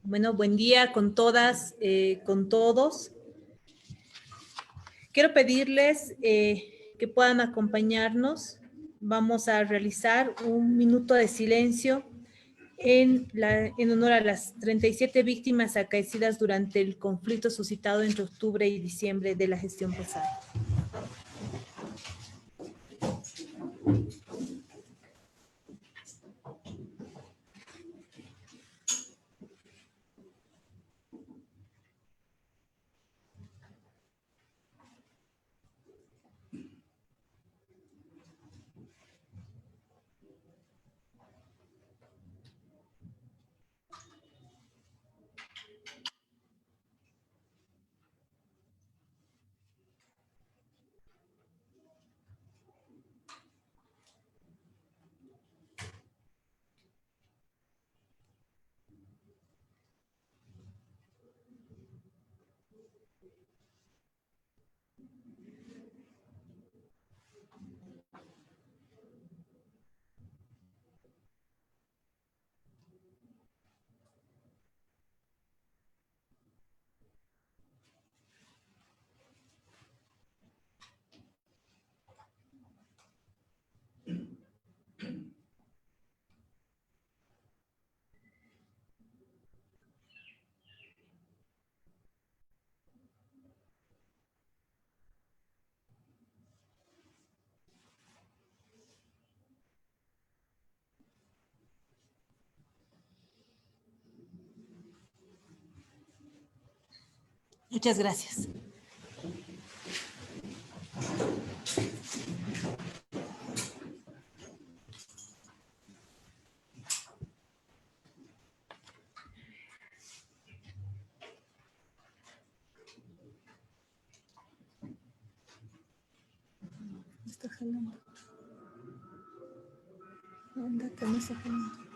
Bueno, buen día con todas, con todos. Quiero pedirles que puedan acompañarnos. Vamos a realizar un minuto de silencio en honor a las 37 víctimas acaecidas durante el conflicto suscitado entre octubre y diciembre de la gestión pasada. Muchas gracias. Está jalando. Anda, que no está jalando.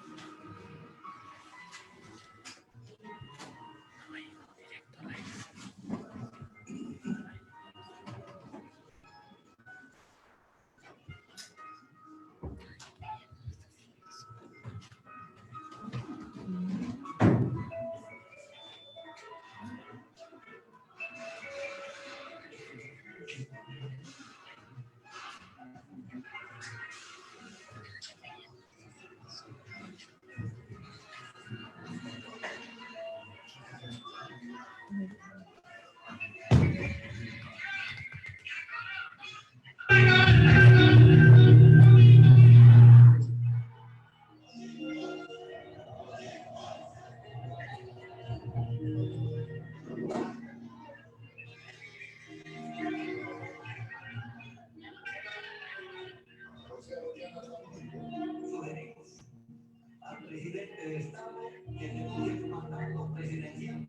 Al presidente del Estado que denuncie el mandato presidencial.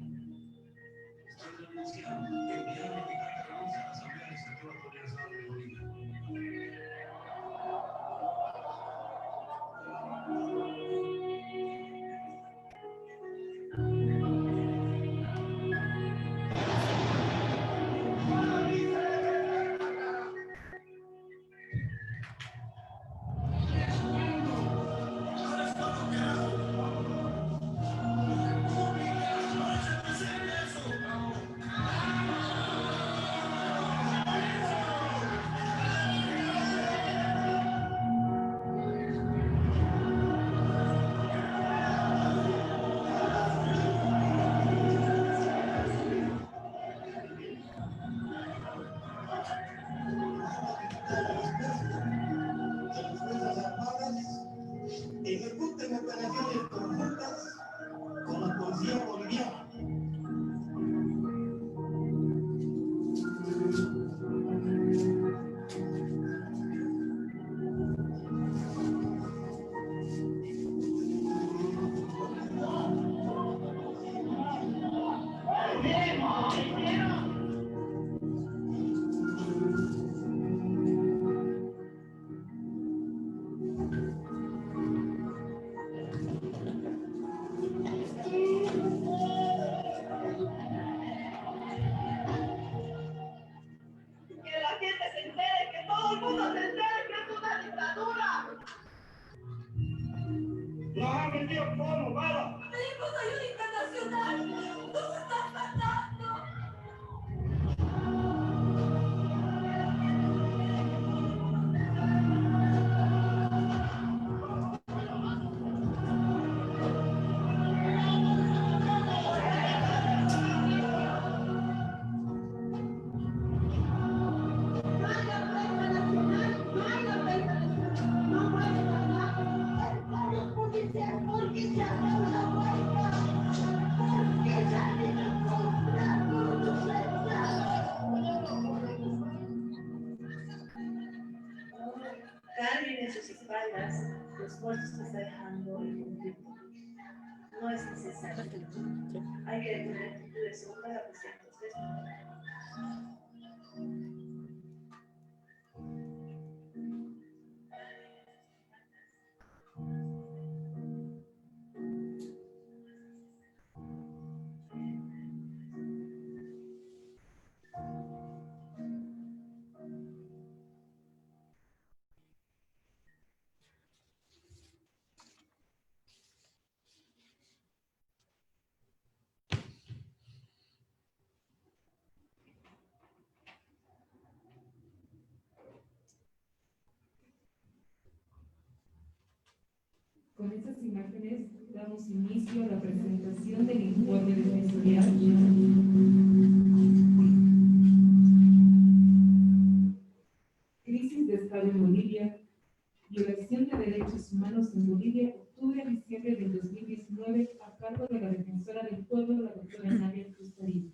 Denunciar que enviaron a la Asamblea Legislativa Plurinacional de Bolivia. policía, ¿cómo? ¡Vamos! ¡Pedimos ayuda internacional! ¡Nos están matando! Carguen en sus espaldas los muertos que está dejando el conflicto. No es necesario. Hay que detener actitudes según cada presidente. Con estas imágenes damos inicio a la presentación del informe defensorial. Crisis de Estado en Bolivia, violación de derechos humanos en Bolivia, octubre a diciembre del 2019, a cargo de la defensora del pueblo, la doctora Nadia Cruz-Tarillo.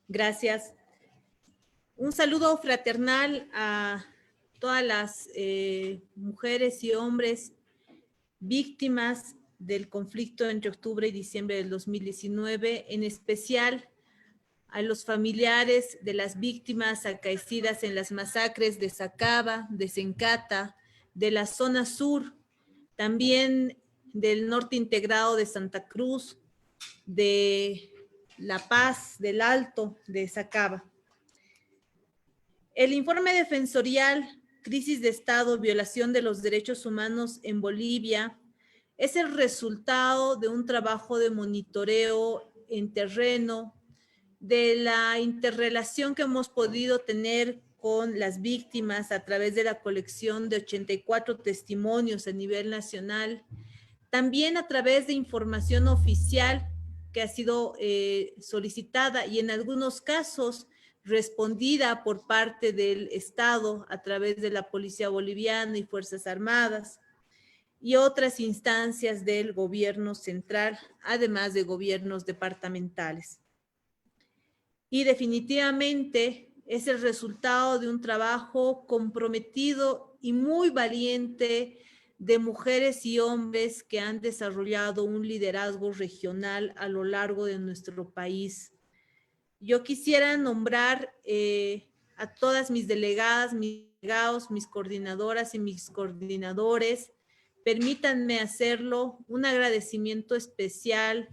Gracias. Un saludo fraternal a todas las mujeres y hombres víctimas del conflicto entre octubre y diciembre del 2019, en especial a los familiares de las víctimas acaecidas en las masacres de Sacaba, de Sencata, de la zona sur, también del norte integrado de Santa Cruz, de La Paz, del Alto, de Sacaba. El informe defensorial, Crisis de Estado, violación de los derechos humanos en Bolivia, es el resultado de un trabajo de monitoreo en terreno, de la interrelación que hemos podido tener con las víctimas a través de la colección de 84 testimonios a nivel nacional, también a través de información oficial que ha sido solicitada y en algunos casos respondida por parte del Estado a través de la Policía Boliviana y Fuerzas Armadas y otras instancias del gobierno central, además de gobiernos departamentales. Y definitivamente es el resultado de un trabajo comprometido y muy valiente de mujeres y hombres que han desarrollado un liderazgo regional a lo largo de nuestro país. Yo quisiera nombrar a todas mis delegadas, mis delegados, mis coordinadoras y mis coordinadores. Permítanme hacerlo, un agradecimiento especial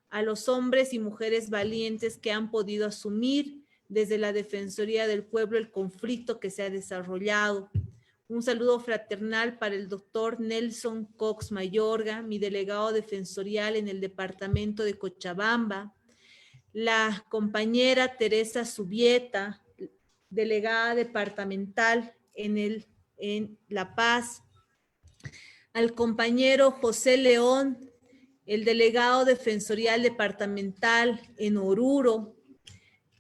a los hombres y mujeres valientes que han podido asumir desde la Defensoría del Pueblo el conflicto que se ha desarrollado. Un saludo fraternal para el doctor Nelson Cox Mayorga, mi delegado defensorial en el departamento de Cochabamba, la compañera Teresa Subieta, delegada departamental en La Paz, al compañero José León, el delegado defensorial departamental en Oruro,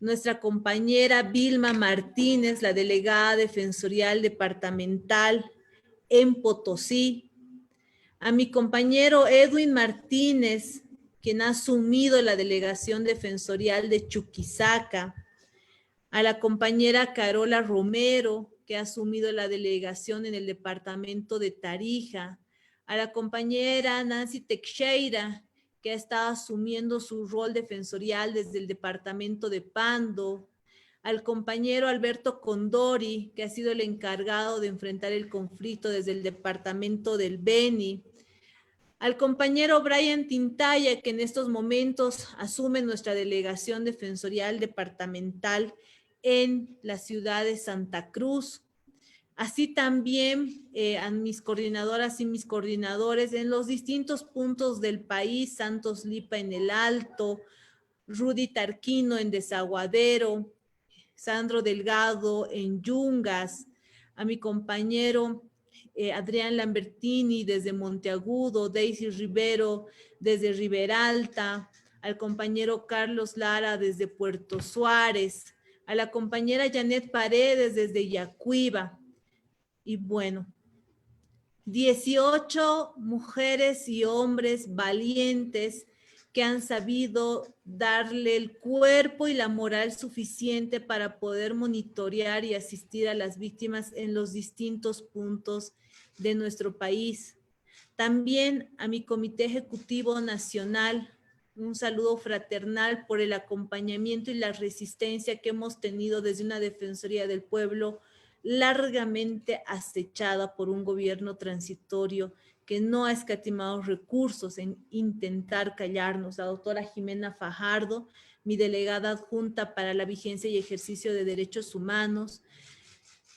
nuestra compañera Vilma Martínez, la delegada defensorial departamental en Potosí, a mi compañero Edwin Martínez, quien ha asumido la delegación defensorial de Chuquisaca, a la compañera Carola Romero, que ha asumido la delegación en el departamento de Tarija, a la compañera Nancy Teixeira, que ha estado asumiendo su rol defensorial desde el departamento de Pando, al compañero Alberto Condori, que ha sido el encargado de enfrentar el conflicto desde el departamento del Beni, al compañero Brian Tintaya, que en estos momentos asume nuestra delegación defensorial departamental en la ciudad de Santa Cruz, Así también a mis coordinadoras y mis coordinadores en los distintos puntos del país, Santos Lipa en el Alto, Rudy Tarquino en Desaguadero, Sandro Delgado en Yungas, a mi compañero Adrián Lambertini desde Monteagudo, Daisy Rivero desde Riberalta, al compañero Carlos Lara desde Puerto Suárez, a la compañera Janet Paredes desde Yacuiba. Y bueno, 18 mujeres y hombres valientes que han sabido darle el cuerpo y la moral suficiente para poder monitorear y asistir a las víctimas en los distintos puntos de nuestro país. También a mi Comité Ejecutivo Nacional, un saludo fraternal por el acompañamiento y la resistencia que hemos tenido desde una Defensoría del Pueblo largamente acechada por un gobierno transitorio que no ha escatimado recursos en intentar callarnos. La doctora Jimena Fajardo, mi delegada adjunta para la vigencia y ejercicio de derechos humanos,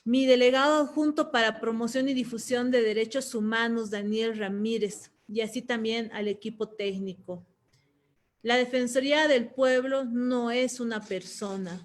mi delegado adjunto para promoción y difusión de derechos humanos, Daniel Ramírez, y así también al equipo técnico. La Defensoría del Pueblo no es una persona,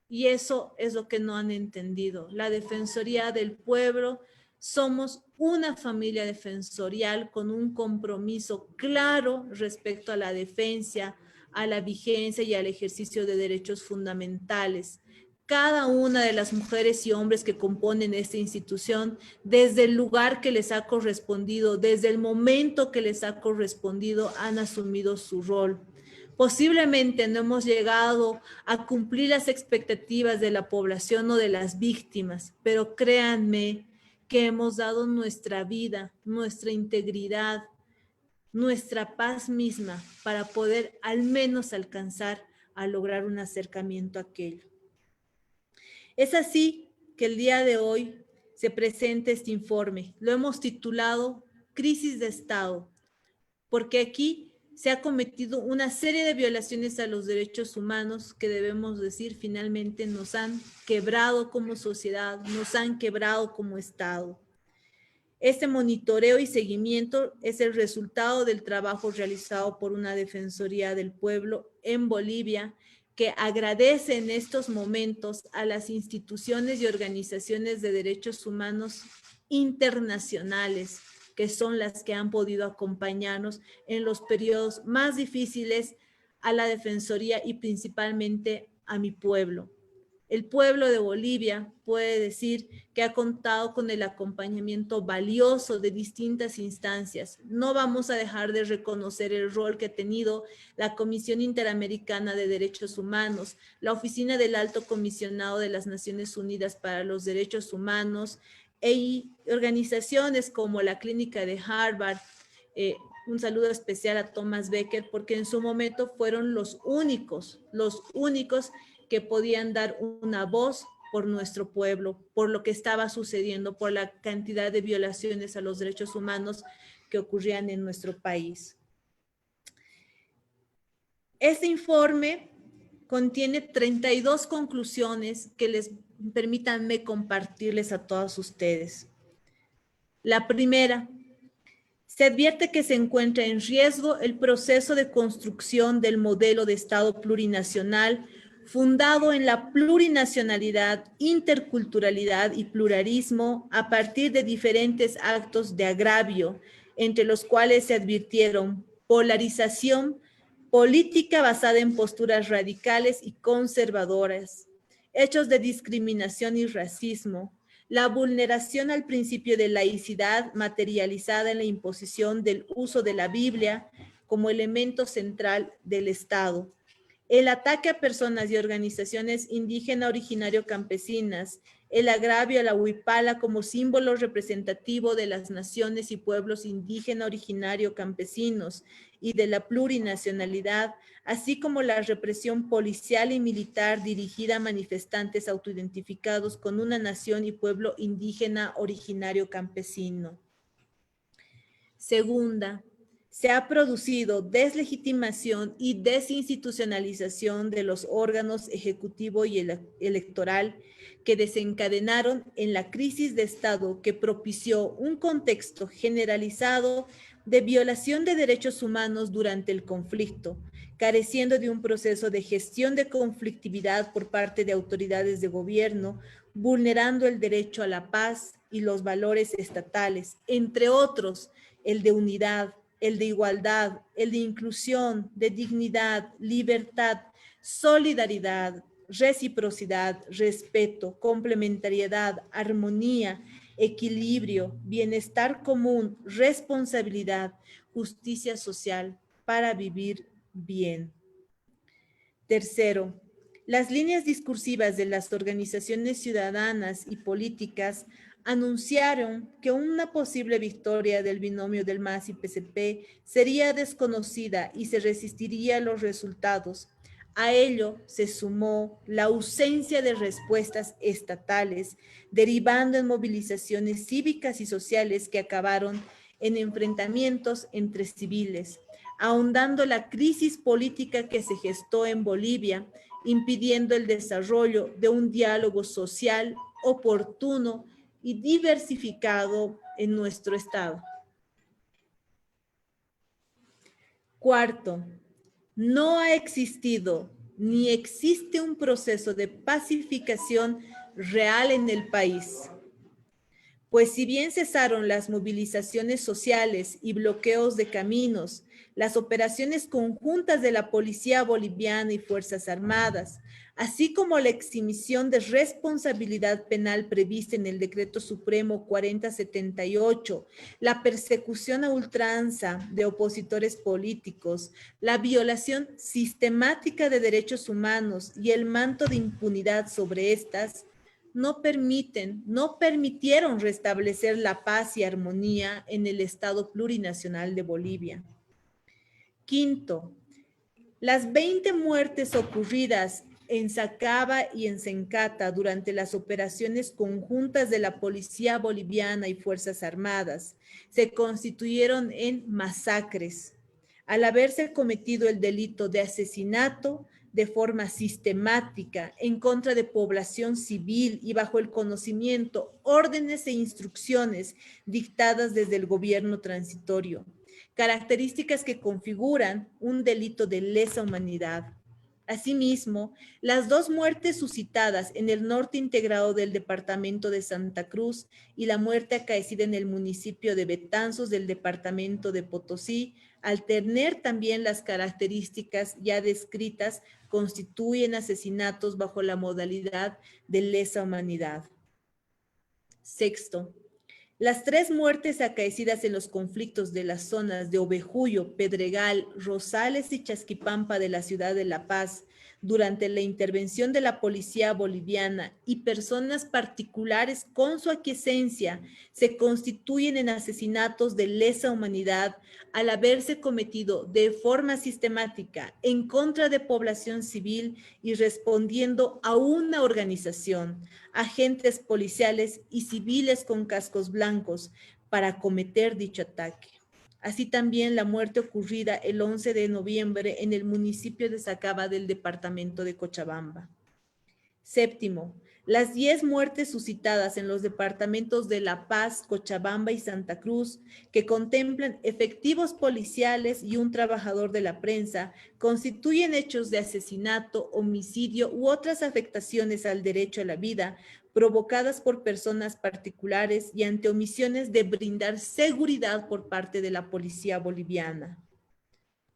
y eso es lo que no han entendido. La Defensoría del Pueblo somos una familia defensorial con un compromiso claro respecto a la defensa, a la vigencia y al ejercicio de derechos fundamentales. Cada una de las mujeres y hombres que componen esta institución, desde el lugar que les ha correspondido, desde el momento que les ha correspondido, han asumido su rol. Posiblemente no hemos llegado a cumplir las expectativas de la población o de las víctimas, pero créanme que hemos dado nuestra vida, nuestra integridad, nuestra paz misma para poder al menos alcanzar a lograr un acercamiento a aquello. Es así que el día de hoy se presenta este informe. Lo hemos titulado Crisis de Estado, porque aquí se ha cometido una serie de violaciones a los derechos humanos que debemos decir finalmente nos han quebrado como sociedad, nos han quebrado como Estado. Este monitoreo y seguimiento es el resultado del trabajo realizado por una Defensoría del Pueblo en Bolivia, que agradece en estos momentos a las instituciones y organizaciones de derechos humanos internacionales, que son las que han podido acompañarnos en los periodos más difíciles a la Defensoría y principalmente a mi pueblo. El pueblo de Bolivia puede decir que ha contado con el acompañamiento valioso de distintas instancias. No vamos a dejar de reconocer el rol que ha tenido la Comisión Interamericana de Derechos Humanos, la Oficina del Alto Comisionado de las Naciones Unidas para los Derechos Humanos y organizaciones como la Clínica de Harvard. Un saludo especial a Thomas Becker, porque en su momento fueron los únicos que podían dar una voz por nuestro pueblo, por lo que estaba sucediendo, por la cantidad de violaciones a los derechos humanos que ocurrían en nuestro país. Este informe contiene 32 conclusiones que permítanme compartirles a todos ustedes. La primera, se advierte que se encuentra en riesgo el proceso de construcción del modelo de Estado plurinacional fundado en la plurinacionalidad, interculturalidad y pluralismo a partir de diferentes actos de agravio, entre los cuales se advirtieron polarización, política basada en posturas radicales y conservadoras, hechos de discriminación y racismo, la vulneración al principio de laicidad materializada en la imposición del uso de la Biblia como elemento central del Estado, el ataque a personas y organizaciones indígena originario campesinas, el agravio a la huipala como símbolo representativo de las naciones y pueblos indígena originario campesinos y de la plurinacionalidad, así como la represión policial y militar dirigida a manifestantes autoidentificados con una nación y pueblo indígena originario campesino. Segunda, se ha producido deslegitimación y desinstitucionalización de los órganos ejecutivo y electoral que desencadenaron en la crisis de Estado que propició un contexto generalizado de violación de derechos humanos durante el conflicto, careciendo de un proceso de gestión de conflictividad por parte de autoridades de gobierno, vulnerando el derecho a la paz y los valores estatales, entre otros, el de unidad, el de igualdad, el de inclusión, de dignidad, libertad, solidaridad, reciprocidad, respeto, complementariedad, armonía, equilibrio, bienestar común, responsabilidad, justicia social para vivir bien. Tercero, las líneas discursivas de las organizaciones ciudadanas y políticas anunciaron que una posible victoria del binomio del MAS y PCP sería desconocida y se resistiría a los resultados. A ello se sumó la ausencia de respuestas estatales, derivando en movilizaciones cívicas y sociales que acabaron en enfrentamientos entre civiles, ahondando la crisis política que se gestó en Bolivia, impidiendo el desarrollo de un diálogo social oportuno y diversificado en nuestro Estado. Cuarto, no ha existido ni existe un proceso de pacificación real en el país. Pues si bien cesaron las movilizaciones sociales y bloqueos de caminos, las operaciones conjuntas de la Policía Boliviana y Fuerzas Armadas, así como la exhibición de responsabilidad penal prevista en el Decreto Supremo 4078, la persecución a ultranza de opositores políticos, la violación sistemática de derechos humanos y el manto de impunidad sobre estas, no permitieron restablecer la paz y armonía en el Estado plurinacional de Bolivia. Quinto, las 20 muertes ocurridas en Sacaba y en Sencata durante las operaciones conjuntas de la Policía Boliviana y Fuerzas Armadas se constituyeron en masacres, al haberse cometido el delito de asesinato de forma sistemática en contra de población civil y bajo el conocimiento, órdenes e instrucciones dictadas desde el gobierno transitorio, características que configuran un delito de lesa humanidad. Asimismo, las 2 muertes suscitadas en el norte integrado del departamento de Santa Cruz y la muerte acaecida en el municipio de Betanzos del departamento de Potosí, al tener también las características ya descritas, constituyen asesinatos bajo la modalidad de lesa humanidad. Sexto, las 3 muertes acaecidas en los conflictos de las zonas de Ovejuyo, Pedregal, Rosales y Chasquipampa de la ciudad de La Paz durante la intervención de la policía boliviana y personas particulares con su aquiescencia se constituyen en asesinatos de lesa humanidad al haberse cometido de forma sistemática en contra de población civil y respondiendo a una organización, agentes policiales y civiles con cascos blancos para cometer dicho ataque. Así también la muerte ocurrida el 11 de noviembre en el municipio de Sacaba del departamento de Cochabamba. Séptimo, las 10 muertes suscitadas en los departamentos de La Paz, Cochabamba y Santa Cruz, que contemplan efectivos policiales y un trabajador de la prensa, constituyen hechos de asesinato, homicidio u otras afectaciones al derecho a la vida, provocadas por personas particulares y ante omisiones de brindar seguridad por parte de la policía boliviana.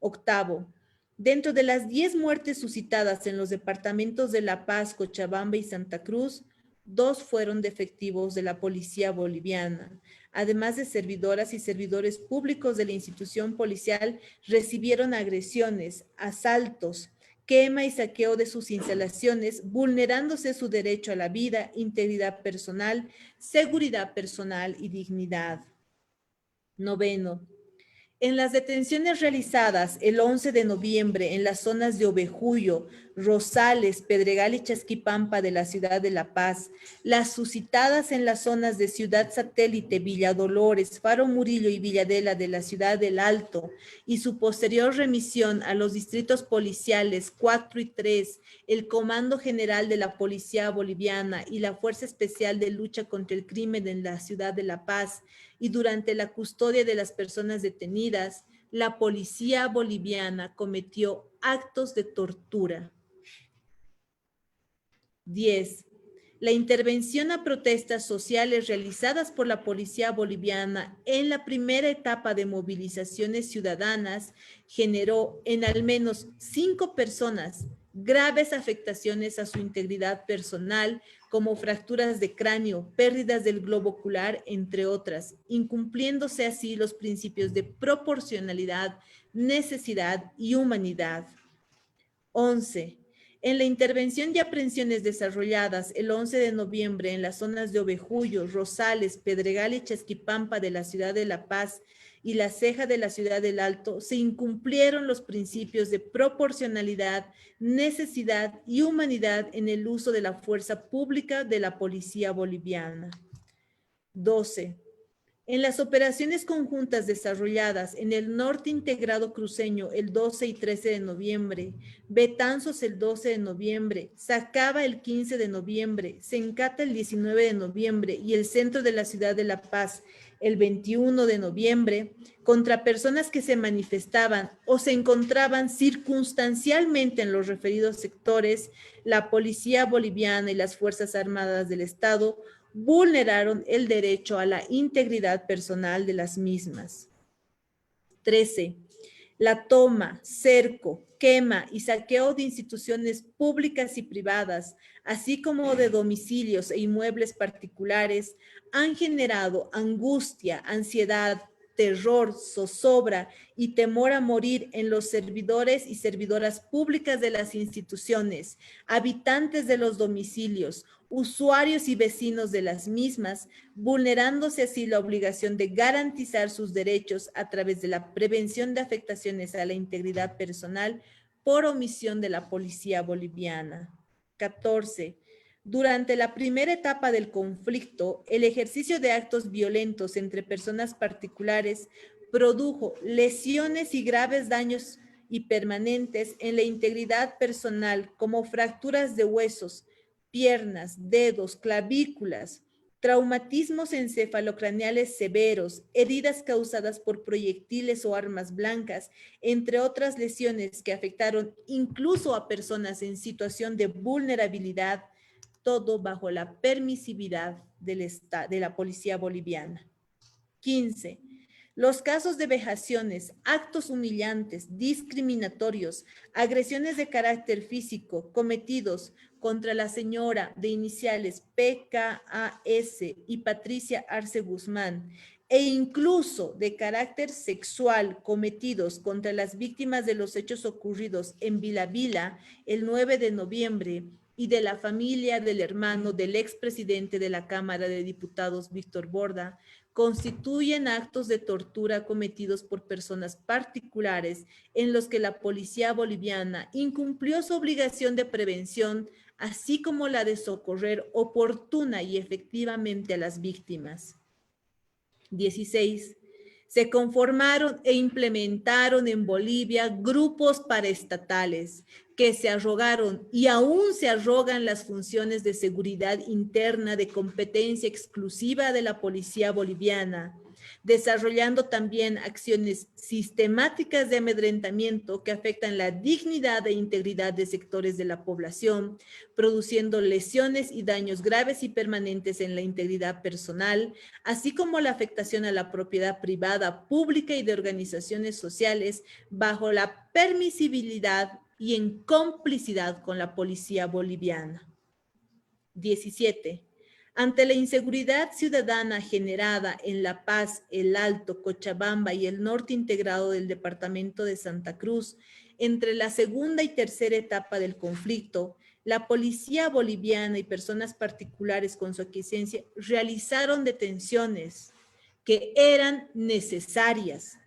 Octavo, dentro de las 10 muertes suscitadas en los departamentos de La Paz, Cochabamba y Santa Cruz, 2 fueron de efectivos de la policía boliviana. Además de servidoras y servidores públicos de la institución policial, recibieron agresiones, asaltos, quema y saqueo de sus instalaciones, vulnerándose su derecho a la vida, integridad personal, seguridad personal y dignidad. Noveno, En las detenciones realizadas el 11 de noviembre en las zonas de Ovejuyo, Rosales, Pedregal y Chasquipampa de la ciudad de La Paz, las suscitadas en las zonas de Ciudad Satélite, Villa Dolores, Faro Murillo y Villadela de la ciudad del Alto y su posterior remisión a los distritos policiales 4 y 3, el Comando General de la Policía Boliviana y la Fuerza Especial de Lucha contra el Crimen en la ciudad de La Paz, y durante la custodia de las personas detenidas, la policía boliviana cometió actos de tortura. 10. La intervención a protestas sociales realizadas por la policía boliviana en la primera etapa de movilizaciones ciudadanas generó en al menos 5 personas graves afectaciones a su integridad personal, como fracturas de cráneo, pérdidas del globo ocular, entre otras, incumpliéndose así los principios de proporcionalidad, necesidad y humanidad. 11. En la intervención y aprehensiones desarrolladas el 11 de noviembre en las zonas de Ovejuyo, Rosales, Pedregal y Chasquipampa de la ciudad de La Paz y La Ceja de la ciudad del Alto, se incumplieron los principios de proporcionalidad, necesidad y humanidad en el uso de la fuerza pública de la policía boliviana. 12. En las operaciones conjuntas desarrolladas en el norte integrado cruceño el 12 y 13 de noviembre, Betanzos el 12 de noviembre, Sacaba el 15 de noviembre, Sencata el 19 de noviembre y el centro de la ciudad de La Paz el 21 de noviembre, contra personas que se manifestaban o se encontraban circunstancialmente en los referidos sectores, la policía boliviana y las Fuerzas Armadas del Estado vulneraron el derecho a la integridad personal de las mismas. 13. La toma, cerco, quema y saqueo de instituciones públicas y privadas, así como de domicilios e inmuebles particulares, han generado angustia, ansiedad, terror, zozobra y temor a morir en los servidores y servidoras públicas de las instituciones, habitantes de los domicilios, usuarios y vecinos de las mismas, vulnerándose así la obligación de garantizar sus derechos a través de la prevención de afectaciones a la integridad personal por omisión de la policía boliviana. 14. Durante la primera etapa del conflicto, el ejercicio de actos violentos entre personas particulares produjo lesiones y graves daños y permanentes en la integridad personal, como fracturas de huesos, piernas, dedos, clavículas, traumatismos encefalocraneales severos, heridas causadas por proyectiles o armas blancas, entre otras lesiones que afectaron incluso a personas en situación de vulnerabilidad, todo bajo la permisividad de la policía boliviana. 15. Los casos de vejaciones, actos humillantes, discriminatorios, agresiones de carácter físico cometidos contra la señora de iniciales PKAS y Patricia Arce Guzmán, e incluso de carácter sexual cometidos contra las víctimas de los hechos ocurridos en Vila Vila el 9 de noviembre y de la familia del hermano del expresidente de la Cámara de Diputados, Víctor Borda, constituyen actos de tortura cometidos por personas particulares en los que la policía boliviana incumplió su obligación de prevención, así como la de socorrer oportuna y efectivamente a las víctimas. 16. Se conformaron e implementaron en Bolivia grupos paraestatales que se arrogaron y aún se arrogan las funciones de seguridad interna de competencia exclusiva de la policía boliviana, desarrollando también acciones sistemáticas de amedrentamiento que afectan la dignidad e integridad de sectores de la población, produciendo lesiones y daños graves y permanentes en la integridad personal, así como la afectación a la propiedad privada, pública y de organizaciones sociales bajo la permisibilidad y en complicidad con la policía boliviana. 17. Ante la inseguridad ciudadana generada en La Paz, El Alto, Cochabamba y el norte integrado del departamento de Santa Cruz, entre la segunda y tercera etapa del conflicto, la policía boliviana y personas particulares con su aquiescencia realizaron detenciones que eran necesarias,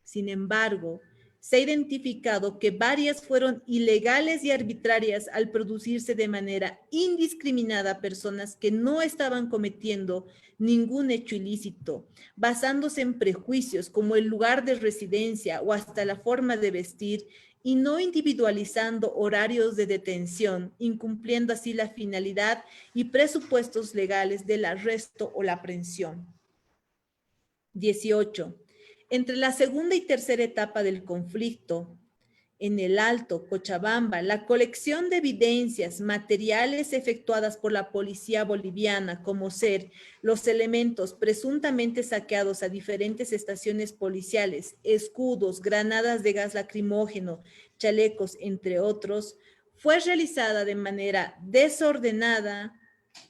Sin embargo, se ha identificado que varias fueron ilegales y arbitrarias al producirse de manera indiscriminada a personas que no estaban cometiendo ningún hecho ilícito, basándose en prejuicios como el lugar de residencia o hasta la forma de vestir, y no individualizando horarios de detención, incumpliendo así la finalidad y presupuestos legales del arresto o la aprehensión. 18. Entre la segunda y tercera etapa del conflicto, en el Alto, Cochabamba, la colección de evidencias materiales efectuadas por la policía boliviana, como ser los elementos presuntamente saqueados a diferentes estaciones policiales, escudos, granadas de gas lacrimógeno, chalecos, entre otros, fue realizada de manera desordenada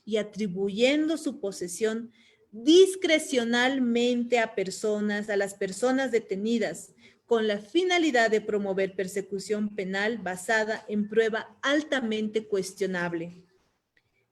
y atribuyendo su posesión discrecionalmente a las personas detenidas, con la finalidad de promover persecución penal basada en prueba altamente cuestionable.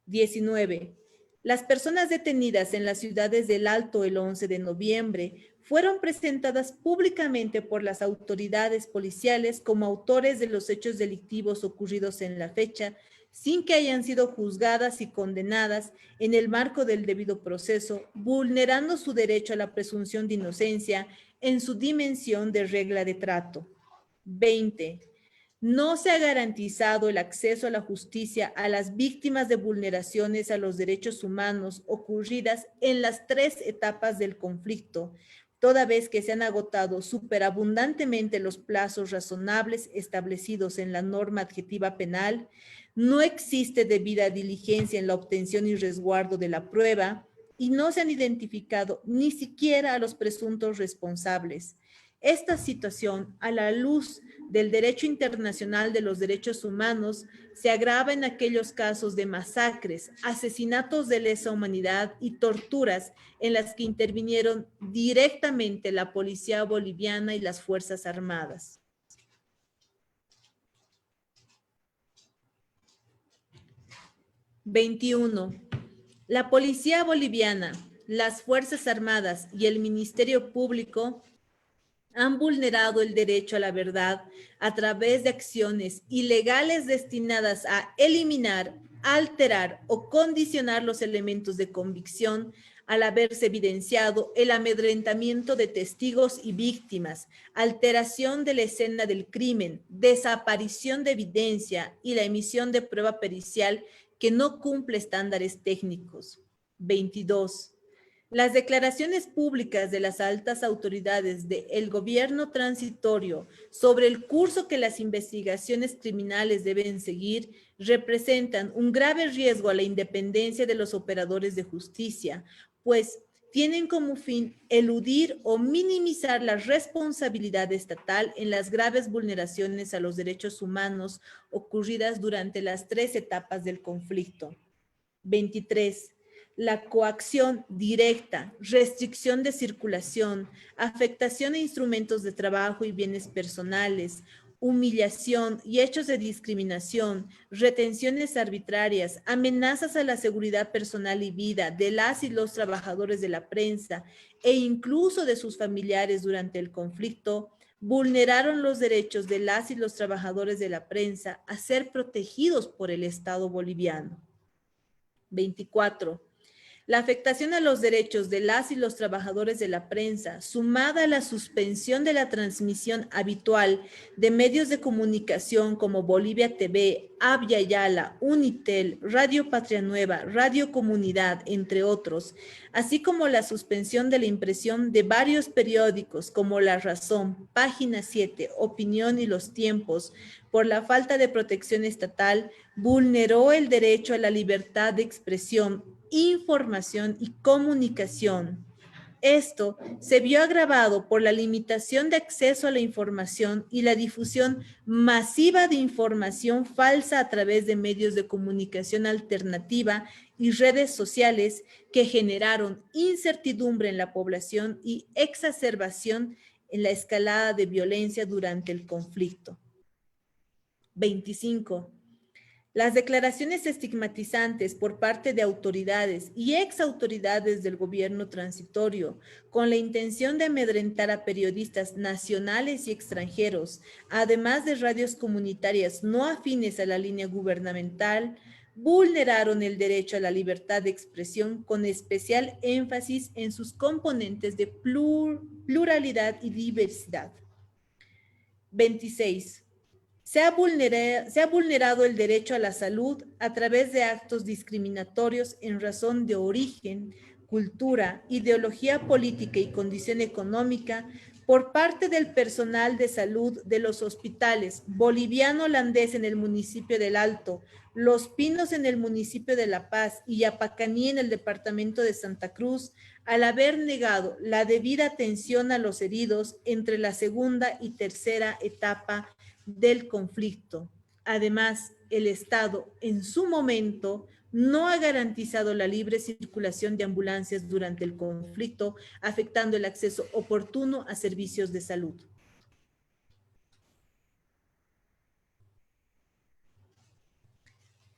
19. Las personas detenidas en las ciudades del Alto el 11 de noviembre fueron presentadas públicamente por las autoridades policiales como autores de los hechos delictivos ocurridos en la fecha, sin que hayan sido juzgadas y condenadas en el marco del debido proceso, vulnerando su derecho a la presunción de inocencia en su dimensión de regla de trato. 20. No se ha garantizado el acceso a la justicia a las víctimas de vulneraciones a los derechos humanos ocurridas en las 3 etapas del conflicto, toda vez que se han agotado superabundantemente los plazos razonables establecidos en la norma adjetiva penal, no existe debida diligencia en la obtención y resguardo de la prueba y no se han identificado ni siquiera a los presuntos responsables. Esta situación, a la luz del derecho internacional de los derechos humanos, se agrava en aquellos casos de masacres, asesinatos de lesa humanidad y torturas en las que intervinieron directamente la policía boliviana y las Fuerzas Armadas. 21. La policía boliviana, las Fuerzas Armadas y el Ministerio Público han vulnerado el derecho a la verdad a través de acciones ilegales destinadas a eliminar, alterar o condicionar los elementos de convicción al haberse evidenciado el amedrentamiento de testigos y víctimas, alteración de la escena del crimen, desaparición de evidencia y la emisión de prueba pericial que no cumple estándares técnicos. 22. Las declaraciones públicas de las altas autoridades del gobierno transitorio sobre el curso que las investigaciones criminales deben seguir representan un grave riesgo a la independencia de los operadores de justicia, pues tienen como fin eludir o minimizar la responsabilidad estatal en las graves vulneraciones a los derechos humanos ocurridas durante las 3 etapas del conflicto. 23. La coacción directa, restricción de circulación, afectación a instrumentos de trabajo y bienes personales, humillación y hechos de discriminación, retenciones arbitrarias, amenazas a la seguridad personal y vida de las y los trabajadores de la prensa e incluso de sus familiares durante el conflicto, vulneraron los derechos de las y los trabajadores de la prensa a ser protegidos por el Estado boliviano. 24. La afectación a los derechos de las y los trabajadores de la prensa, sumada a la suspensión de la transmisión habitual de medios de comunicación como Bolivia TV, Avia Yala, Unitel, Radio Patria Nueva, Radio Comunidad, entre otros, así como la suspensión de la impresión de varios periódicos como La Razón, Página 7, Opinión y Los Tiempos, por la falta de protección estatal, vulneró el derecho a la libertad de expresión, información y comunicación. Esto se vio agravado por la limitación de acceso a la información y la difusión masiva de información falsa a través de medios de comunicación alternativa y redes sociales que generaron incertidumbre en la población y exacerbación en la escalada de violencia durante el conflicto. 25. Las declaraciones estigmatizantes por parte de autoridades y exautoridades del gobierno transitorio, con la intención de amedrentar a periodistas nacionales y extranjeros, además de radios comunitarias no afines a la línea gubernamental, vulneraron el derecho a la libertad de expresión con especial énfasis en sus componentes de pluralidad y diversidad. 26. Se ha vulnerado el derecho a la salud a través de actos discriminatorios en razón de origen, cultura, ideología política y condición económica por parte del personal de salud de los hospitales Boliviano-Holandés en el municipio del Alto, Los Pinos en el municipio de La Paz y Yapacaní en el departamento de Santa Cruz, al haber negado la debida atención a los heridos entre la segunda y tercera etapa del conflicto. Además, el Estado en su momento no ha garantizado la libre circulación de ambulancias durante el conflicto, afectando el acceso oportuno a servicios de salud.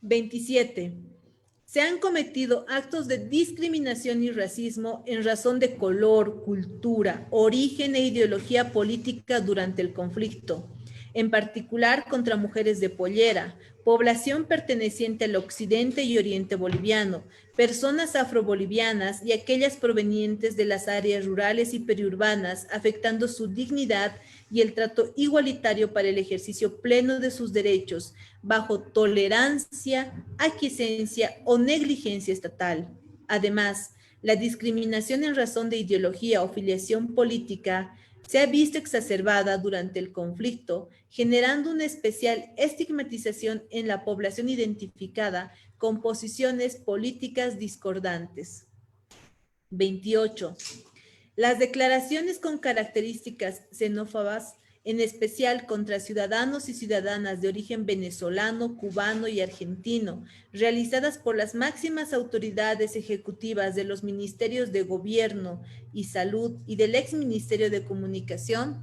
(27) Se han cometido actos de discriminación y racismo en razón de color, cultura, origen e ideología política durante el conflicto, en particular contra mujeres de pollera, población perteneciente al occidente y oriente boliviano, personas afrobolivianas y aquellas provenientes de las áreas rurales y periurbanas, afectando su dignidad y el trato igualitario para el ejercicio pleno de sus derechos, bajo tolerancia, aquiescencia o negligencia estatal. Además, la discriminación en razón de ideología o filiación política se ha visto exacerbada durante el conflicto, generando una especial estigmatización en la población identificada con posiciones políticas discordantes. 28. Las declaraciones con características xenófobas, en especial contra ciudadanos y ciudadanas de origen venezolano, cubano y argentino, realizadas por las máximas autoridades ejecutivas de los ministerios de Gobierno y Salud y del exministerio de Comunicación,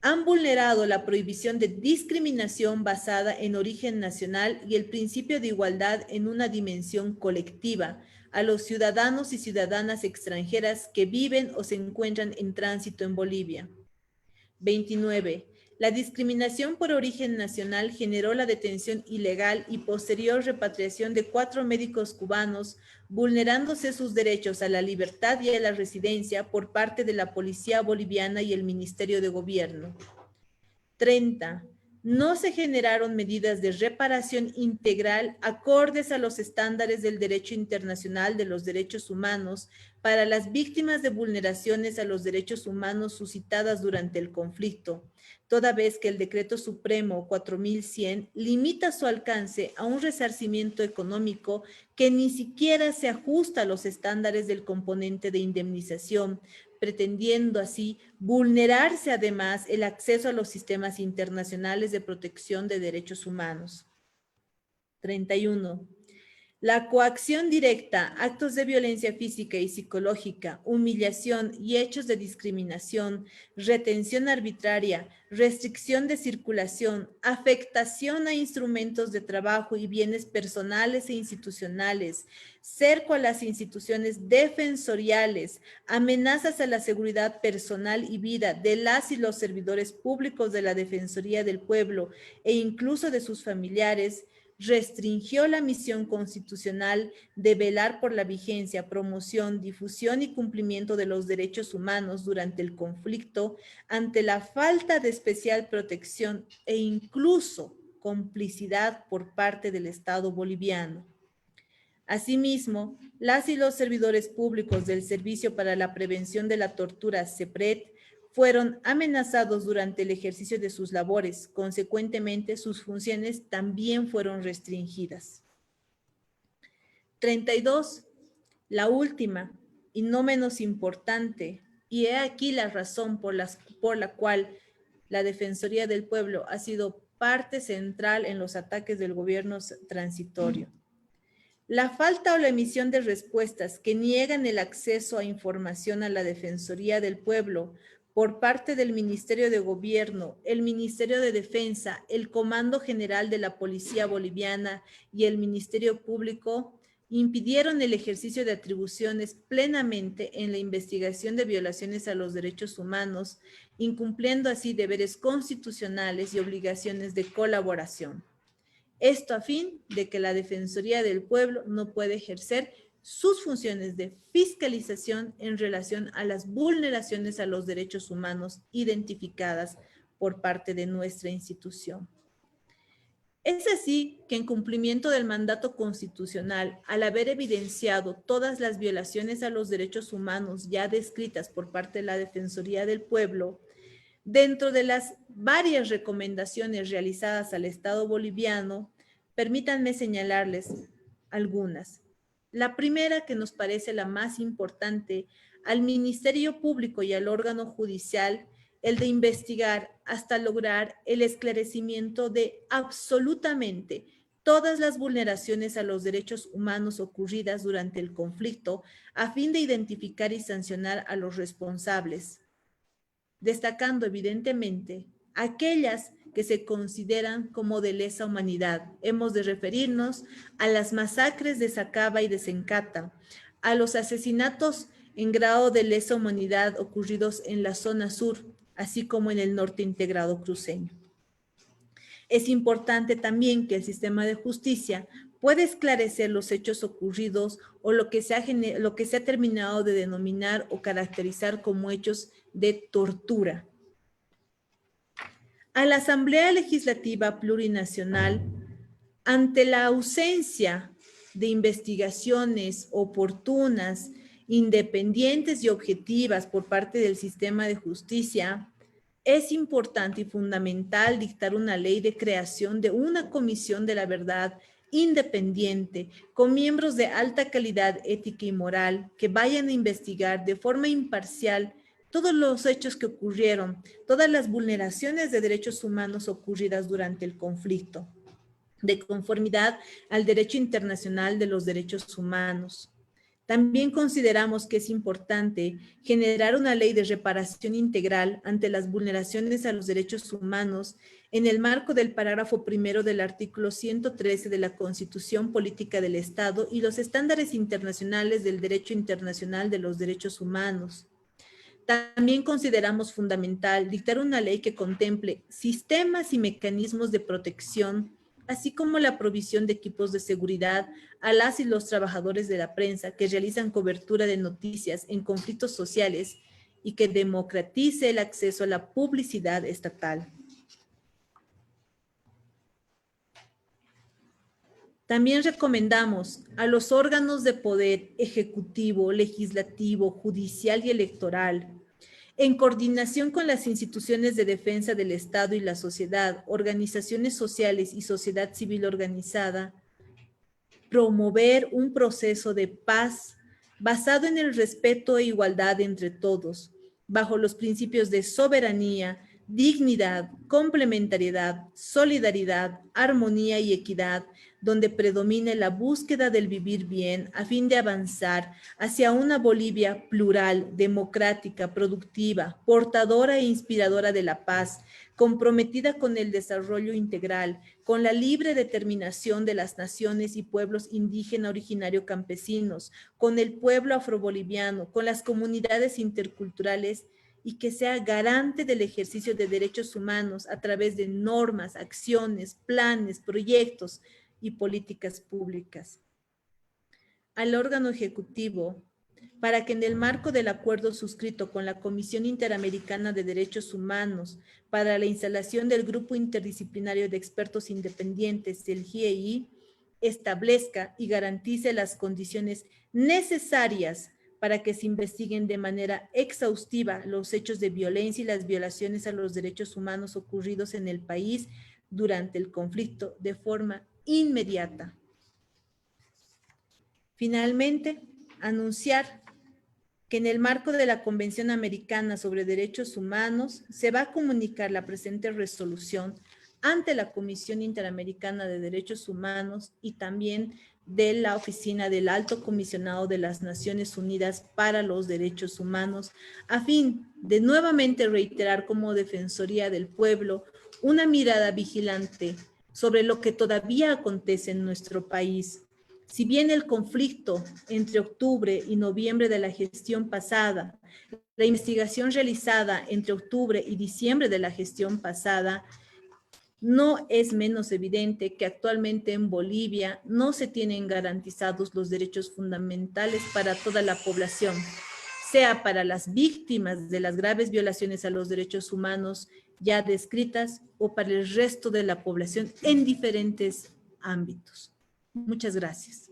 han vulnerado la prohibición de discriminación basada en origen nacional y el principio de igualdad en una dimensión colectiva a los ciudadanos y ciudadanas extranjeras que viven o se encuentran en tránsito en Bolivia. 29. La discriminación por origen nacional generó la detención ilegal y posterior repatriación de 4 médicos cubanos, vulnerándose sus derechos a la libertad y a la residencia por parte de la Policía Boliviana y el Ministerio de Gobierno. 30. No se generaron medidas de reparación integral acordes a los estándares del derecho internacional de los derechos humanos para las víctimas de vulneraciones a los derechos humanos suscitadas durante el conflicto, toda vez que el Decreto Supremo 4100 limita su alcance a un resarcimiento económico que ni siquiera se ajusta a los estándares del componente de indemnización, pretendiendo así vulnerarse además el acceso a los sistemas internacionales de protección de derechos humanos. 31. La coacción directa, actos de violencia física y psicológica, humillación y hechos de discriminación, retención arbitraria, restricción de circulación, afectación a instrumentos de trabajo y bienes personales e institucionales, cerco a las instituciones defensoriales, amenazas a la seguridad personal y vida de las y los servidores públicos de la Defensoría del Pueblo e incluso de sus familiares, restringió la misión constitucional de velar por la vigencia, promoción, difusión y cumplimiento de los derechos humanos durante el conflicto ante la falta de especial protección e incluso complicidad por parte del Estado boliviano. Asimismo, las y los servidores públicos del Servicio para la Prevención de la Tortura, SEPRET, fueron amenazados durante el ejercicio de sus labores. Consecuentemente, sus funciones también fueron restringidas. 32. La última, y no menos importante, y he aquí la razón por la cual la Defensoría del Pueblo ha sido parte central en los ataques del gobierno transitorio. La falta o la emisión de respuestas que niegan el acceso a información a la Defensoría del Pueblo por parte del Ministerio de Gobierno, el Ministerio de Defensa, el Comando General de la Policía Boliviana y el Ministerio Público impidieron el ejercicio de atribuciones plenamente en la investigación de violaciones a los derechos humanos, incumpliendo así deberes constitucionales y obligaciones de colaboración. Esto a fin de que la Defensoría del Pueblo no pueda ejercer sus funciones de fiscalización en relación a las vulneraciones a los derechos humanos identificadas por parte de nuestra institución. Es así que en cumplimiento del mandato constitucional, al haber evidenciado todas las violaciones a los derechos humanos ya descritas por parte de la Defensoría del Pueblo, dentro de las varias recomendaciones realizadas al Estado boliviano, permítanme señalarles algunas. La primera, que nos parece la más importante, al Ministerio Público y al órgano judicial, el de investigar hasta lograr el esclarecimiento de absolutamente todas las vulneraciones a los derechos humanos ocurridas durante el conflicto, a fin de identificar y sancionar a los responsables, destacando evidentemente aquellas que se consideran como de lesa humanidad. Hemos de referirnos a las masacres de Sacaba y de Sencata, a los asesinatos en grado de lesa humanidad ocurridos en la zona sur, así como en el norte integrado cruceño. Es importante también que el sistema de justicia pueda esclarecer los hechos ocurridos o lo que se ha terminado de denominar o caracterizar como hechos de tortura. A la Asamblea Legislativa Plurinacional, ante la ausencia de investigaciones oportunas, independientes y objetivas por parte del sistema de justicia, es importante y fundamental dictar una ley de creación de una comisión de la verdad independiente, con miembros de alta calidad ética y moral, que vayan a investigar de forma imparcial todos los hechos que ocurrieron, todas las vulneraciones de derechos humanos ocurridas durante el conflicto, de conformidad al derecho internacional de los derechos humanos. También consideramos que es importante generar una ley de reparación integral ante las vulneraciones a los derechos humanos en el marco del parágrafo primero del artículo 113 de la Constitución Política del Estado y los estándares internacionales del derecho internacional de los derechos humanos. También consideramos fundamental dictar una ley que contemple sistemas y mecanismos de protección, así como la provisión de equipos de seguridad a las y los trabajadores de la prensa que realizan cobertura de noticias en conflictos sociales y que democratice el acceso a la publicidad estatal. También recomendamos a los órganos de poder ejecutivo, legislativo, judicial y electoral, en coordinación con las instituciones de defensa del Estado y la sociedad, organizaciones sociales y sociedad civil organizada, promover un proceso de paz basado en el respeto e igualdad entre todos, bajo los principios de soberanía, dignidad, complementariedad, solidaridad, armonía y equidad, donde predomine la búsqueda del vivir bien a fin de avanzar hacia una Bolivia plural, democrática, productiva, portadora e inspiradora de la paz, comprometida con el desarrollo integral, con la libre determinación de las naciones y pueblos indígena originario campesinos, con el pueblo afroboliviano, con las comunidades interculturales, y que sea garante del ejercicio de derechos humanos a través de normas, acciones, planes, proyectos y políticas públicas. Al órgano ejecutivo, para que en el marco del acuerdo suscrito con la Comisión Interamericana de Derechos Humanos para la instalación del Grupo Interdisciplinario de Expertos Independientes, el GIEI, establezca y garantice las condiciones necesarias para que se investiguen de manera exhaustiva los hechos de violencia y las violaciones a los derechos humanos ocurridos en el país durante el conflicto de forma inmediata. Finalmente, anunciar que en el marco de la Convención Americana sobre Derechos Humanos se va a comunicar la presente resolución ante la Comisión Interamericana de Derechos Humanos y también de la Oficina del Alto Comisionado de las Naciones Unidas para los Derechos Humanos, a fin de nuevamente reiterar como Defensoría del Pueblo una mirada vigilante sobre lo que todavía acontece en nuestro país. Si bien el conflicto entre octubre y noviembre de la gestión pasada, la investigación realizada entre octubre y diciembre de la gestión pasada, no es menos evidente que actualmente en Bolivia no se tienen garantizados los derechos fundamentales para toda la población, sea para las víctimas de las graves violaciones a los derechos humanos ya descritas o para el resto de la población en diferentes ámbitos. Muchas gracias.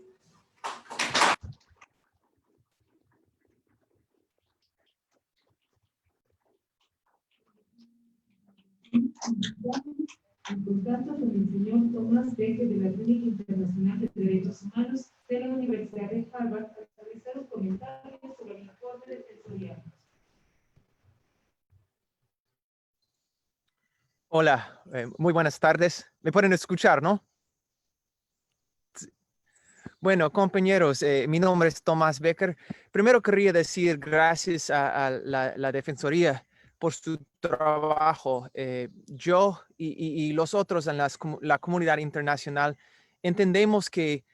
En contacto con el señor Thomas Becker de la Clínica Internacional de Derechos Humanos de la Universidad de Harvard para realizar un comentario sobre el informe defensorial. Hola, muy buenas tardes. ¿Me pueden escuchar, no? Bueno, compañeros, mi nombre es Tomás Becker. Primero quería decir gracias a la Defensoría por su trabajo. Yo y los otros en la comunidad internacional entendemos que,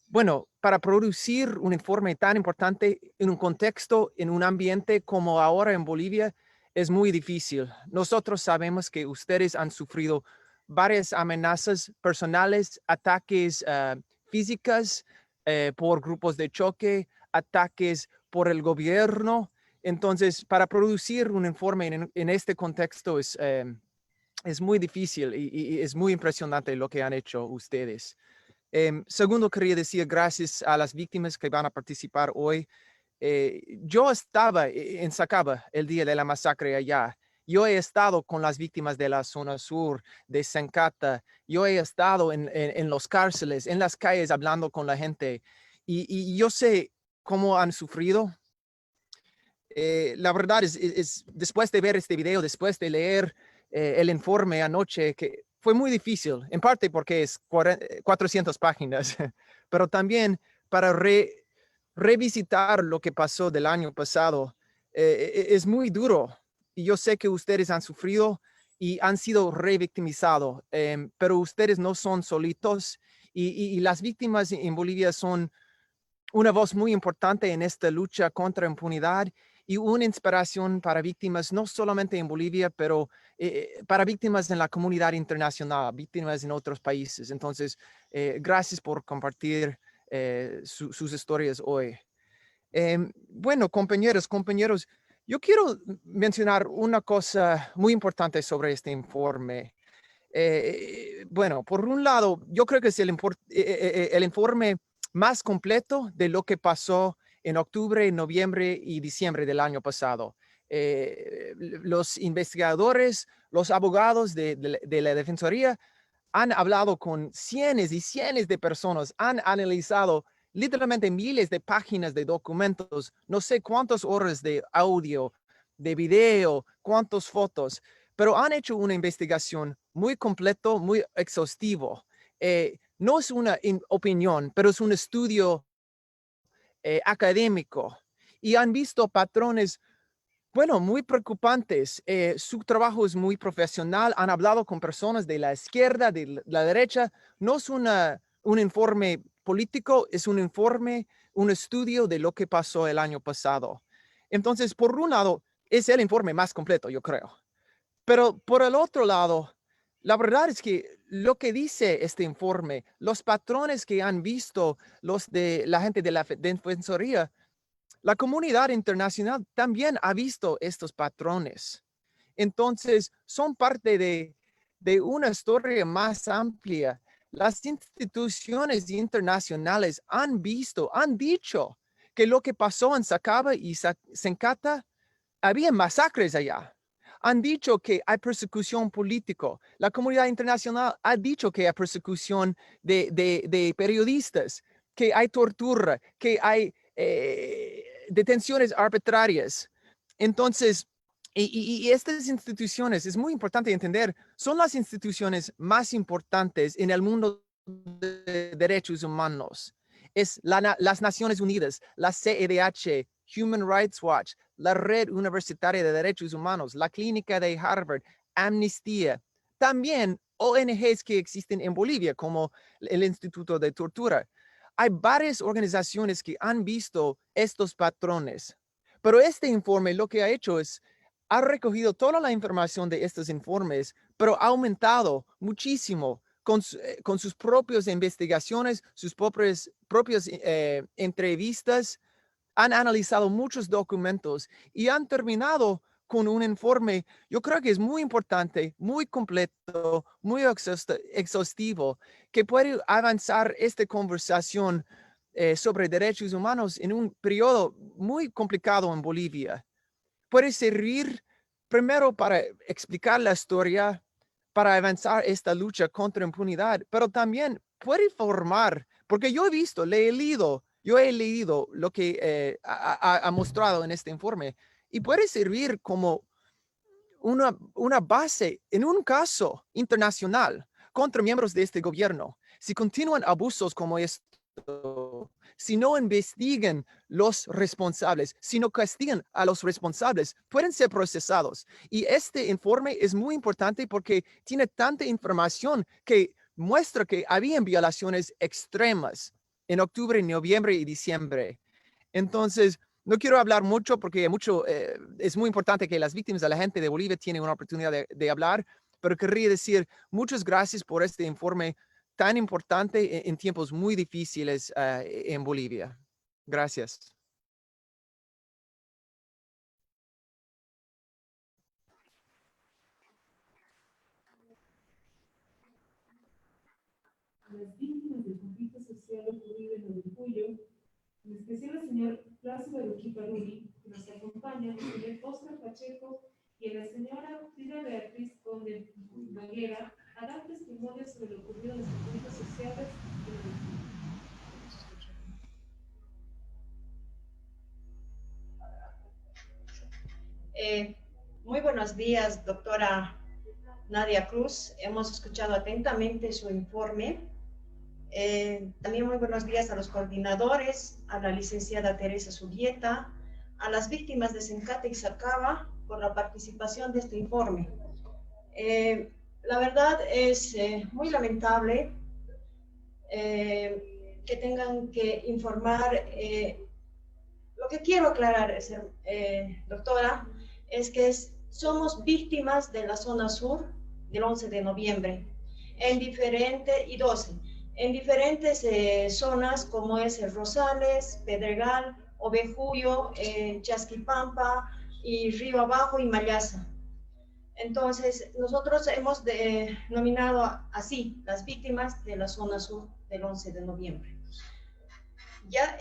bueno, para producir un informe tan importante en un contexto, en un ambiente como ahora en Bolivia, es muy difícil. Nosotros sabemos que ustedes han sufrido varias amenazas personales, ataques físicas, por grupos de choque, ataques por el gobierno. Entonces, para producir un informe en este contexto es muy difícil y es muy impresionante lo que han hecho ustedes. Segundo, quería decir gracias a las víctimas que van a participar hoy. Yo estaba en Sacaba el día de la masacre allá. Yo he estado con las víctimas de la zona sur, de Sencata. Yo he estado en los cárceles, en las calles, hablando con la gente. Y yo sé cómo han sufrido. La verdad es, después de ver este video, después de leer el informe anoche, que fue muy difícil, en parte porque es 400 páginas, pero también para revisitar lo que pasó del año pasado. Es muy duro. Y yo sé que ustedes han sufrido y han sido revictimizados, pero ustedes no son solitos y las víctimas en Bolivia son una voz muy importante en esta lucha contra impunidad y una inspiración para víctimas no solamente en Bolivia, pero para víctimas en la comunidad internacional, víctimas en otros países. Entonces, gracias por compartir sus historias hoy. Bueno, compañeros, yo quiero mencionar una cosa muy importante sobre este informe. Bueno, por un lado, yo creo que es el informe más completo de lo que pasó en octubre, noviembre y diciembre del año pasado. Los investigadores, los abogados de la Defensoría han hablado con cientos y cientos de personas, han analizado literalmente miles de páginas de documentos, no sé cuántas horas de audio, de video, cuántas fotos, pero han hecho una investigación muy completo, muy exhaustivo. No es una opinión, pero es un estudio académico y han visto patrones, bueno, muy preocupantes. Su trabajo es muy profesional. Han hablado con personas de la izquierda, de la derecha. No es un informe político, es un informe, un estudio de lo que pasó el año pasado. Entonces, por un lado, es el informe más completo, yo creo. Pero por el otro lado, la verdad es que lo que dice este informe, los patrones que han visto los de la gente de la Defensoría, la comunidad internacional también ha visto estos patrones. Entonces, son parte de una historia más amplia. Las instituciones internacionales han visto, han dicho que lo que pasó en Sacaba y Sencata, había masacres allá. Han dicho que hay persecución política. La comunidad internacional ha dicho que hay persecución de periodistas, que hay tortura, que hay detenciones arbitrarias. Entonces, y estas instituciones, es muy importante entender, son las instituciones más importantes en el mundo de derechos humanos. es las Naciones Unidas, la CEDH, Human Rights Watch, la Red Universitaria de Derechos Humanos, la Clínica de Harvard, Amnistía, también ONGs que existen en Bolivia, como el Instituto de Tortura. Hay varias organizaciones que han visto estos patrones, pero este informe lo que ha hecho es, ha recogido toda la información de estos informes, pero ha aumentado muchísimo con sus propias investigaciones, sus propias entrevistas. Han analizado muchos documentos y han terminado con un informe, yo creo que es muy importante, muy completo, muy exhaustivo, que puede avanzar esta conversación sobre derechos humanos en un periodo muy complicado en Bolivia. Puede servir primero para explicar la historia, para avanzar esta lucha contra impunidad, pero también puede formar, porque yo he leído lo que ha mostrado en este informe, y puede servir como una base en un caso internacional contra miembros de este gobierno. Si continúan abusos como esto, si no investigan los responsables, si no castigan a los responsables, pueden ser procesados. Y este informe es muy importante porque tiene tanta información que muestra que habían violaciones extremas en octubre, noviembre y diciembre. Entonces, no quiero hablar mucho porque es muy importante que las víctimas de la gente de Bolivia tienen una oportunidad de hablar, pero querría decir muchas gracias por este informe tan importante en tiempos muy difíciles en Bolivia. Gracias. Las víctimas del conflicto social ocurrido en Orgullo, en especial el señor Plácido Arequipa Rulli, que nos acompaña, el señor Oscar Pacheco y la señora Frida Beatriz Conde Noguera, harán testimonio sobre lo ocurrido en los conflictos sociales en Orgullo. Muy buenos días, doctora Nadia Cruz. Hemos escuchado atentamente su informe. También muy buenos días a los coordinadores, a la licenciada Teresa Subieta, a las víctimas de Sencate y Sacaba por la participación de este informe. La verdad es muy lamentable que tengan que informar. Lo que quiero aclarar, doctora, es que somos víctimas de la zona sur del 11 de noviembre, en diferentes zonas como es el Rosales, Pedregal, Ovejuyo, Chasquipampa y Río Abajo y Mayasa. Entonces, nosotros hemos denominado así las víctimas de la zona sur del 11 de noviembre. Ya,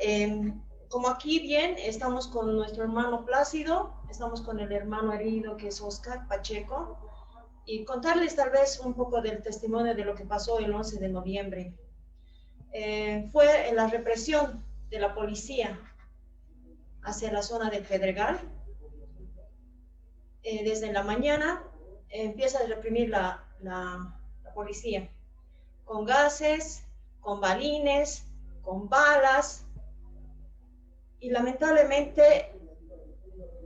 como aquí bien, estamos con nuestro hermano Plácido, estamos con el hermano herido que es Oscar Pacheco, y contarles tal vez un poco del testimonio de lo que pasó el 11 de noviembre. Fue en la represión de la policía hacia la zona de Pedregal. Desde la mañana empieza a reprimir la policía, con gases, con balines, con balas, y lamentablemente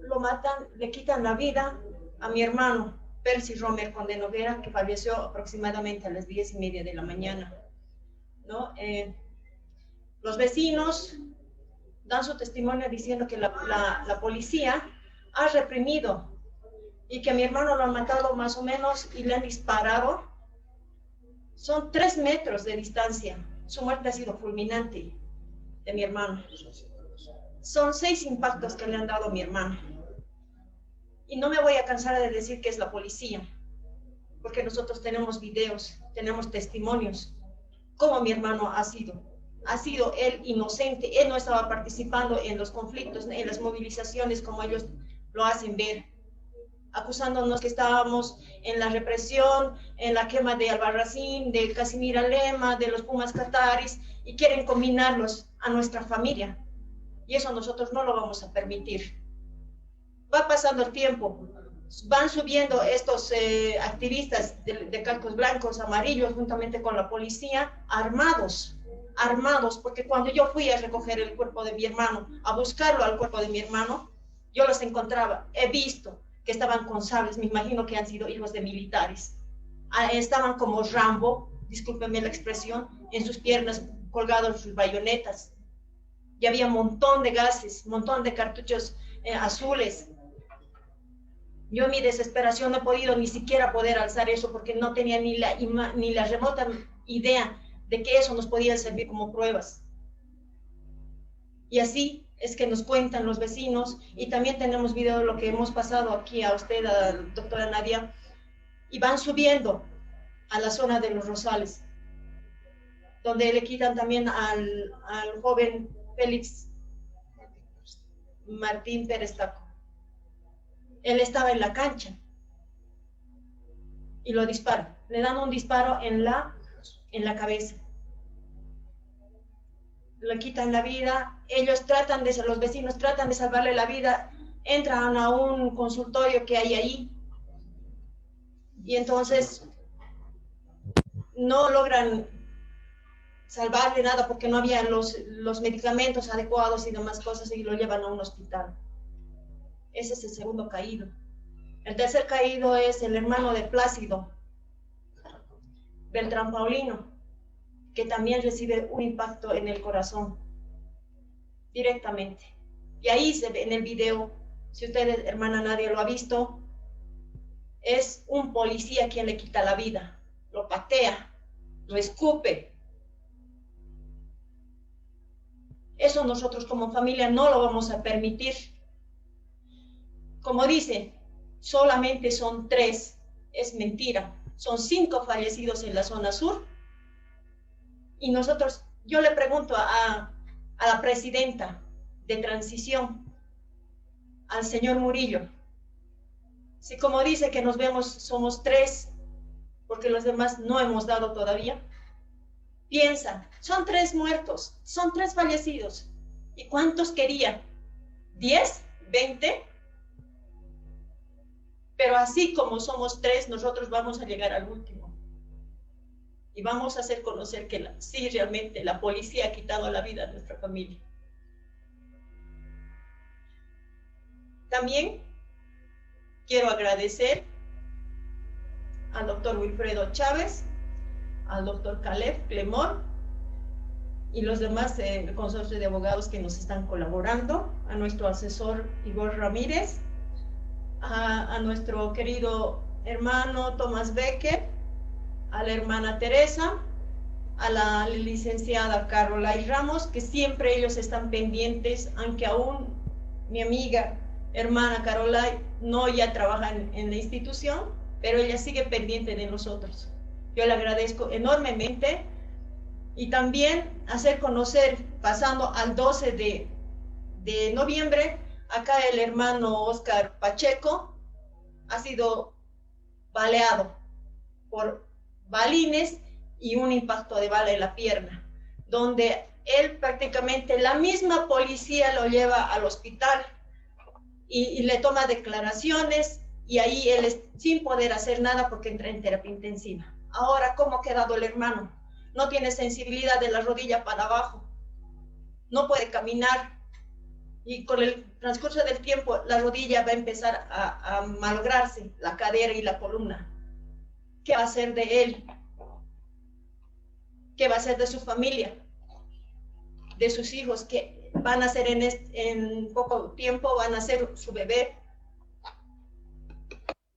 lo matan, le quitan la vida a mi hermano Percy Romer Conde Noguera, que falleció aproximadamente a las 10:30 de la mañana, ¿no? Los vecinos dan su testimonio diciendo que la policía ha reprimido y que a mi hermano lo han matado más o menos y le han disparado. Son 3 metros de distancia. Su muerte ha sido fulminante de mi hermano. Son 6 impactos que le han dado a mi hermano. Y no me voy a cansar de decir que es la policía, porque nosotros tenemos videos, tenemos testimonios, cómo mi hermano ha sido él inocente, él no estaba participando en los conflictos, en las movilizaciones como ellos lo hacen ver, acusándonos que estábamos en la represión, en la quema de Albarracín, de Casimira Lema, de los Pumas Cataris, y quieren combinarlos a nuestra familia. Y eso nosotros no lo vamos a permitir. Va pasando el tiempo, van subiendo estos activistas de cascos blancos, amarillos, juntamente con la policía, armados, armados, porque cuando yo fui a recoger el cuerpo de mi hermano, a buscarlo al cuerpo de mi hermano, yo los encontraba, he visto que estaban con sables, me imagino que han sido hijos de militares. Estaban como Rambo, discúlpenme la expresión, en sus piernas colgados sus bayonetas. Y había un montón de gases, un montón de cartuchos azules. Yo en mi desesperación no he podido ni siquiera poder alzar eso porque no tenía ni la remota idea de que eso nos podía servir como pruebas. Y así es que nos cuentan los vecinos, y también tenemos video de lo que hemos pasado aquí a usted, a la doctora Nadia, y van subiendo a la zona de los Rosales, donde le quitan también al joven Félix Martín Pérez Taco. Él estaba en la cancha y lo disparan, le dan un disparo en la cabeza. Le quitan la vida, los vecinos tratan de salvarle la vida, entran a un consultorio que hay ahí y entonces no logran salvarle nada porque no había los medicamentos adecuados y demás cosas, y lo llevan a un hospital. Ese es el segundo caído. El tercer caído es el hermano de Plácido, Beltrán Paulino, que también recibe un impacto en el corazón directamente. Y ahí se ve en el video, si usted, hermana Nadia, lo ha visto, es un policía quien le quita la vida, lo patea, lo escupe. Eso nosotros como familia no lo vamos a permitir. Como dice, solamente son 3, es mentira. Son 5 fallecidos en la zona sur. Y nosotros, yo le pregunto a la presidenta de transición, al señor Murillo, si como dice que nos vemos somos 3, porque los demás no hemos dado todavía, piensa, son 3 muertos, son 3 fallecidos. ¿Y cuántos quería? ¿10? ¿20? Pero así como somos 3, nosotros vamos a llegar al último. Y vamos a hacer conocer que sí, realmente la policía ha quitado la vida a nuestra familia. También quiero agradecer al doctor Wilfredo Chávez, al doctor Caleb Clemor y los demás del consorcio de abogados que nos están colaborando, a nuestro asesor Igor Ramírez, a nuestro querido hermano Tomás Becker, a la hermana Teresa, a la licenciada Carolay Ramos, que siempre ellos están pendientes, aunque aún mi amiga, hermana Carolay, no ya trabaja en la institución, pero ella sigue pendiente de nosotros. Yo le agradezco enormemente, y también hacer conocer, pasando al 12 de noviembre, acá el hermano Oscar Pacheco ha sido baleado por balines y un impacto de bala en la pierna, donde él prácticamente, la misma policía lo lleva al hospital y le toma declaraciones, y ahí él es sin poder hacer nada porque entra en terapia intensiva. Ahora, ¿cómo ha quedado el hermano? No tiene sensibilidad de la rodilla para abajo, no puede caminar, y con el transcurso del tiempo la rodilla va a empezar a malograrse, la cadera y la columna. ¿Qué va a hacer de él? ¿Qué va a hacer de su familia? De sus hijos que van a ser en poco tiempo, van a ser su bebé.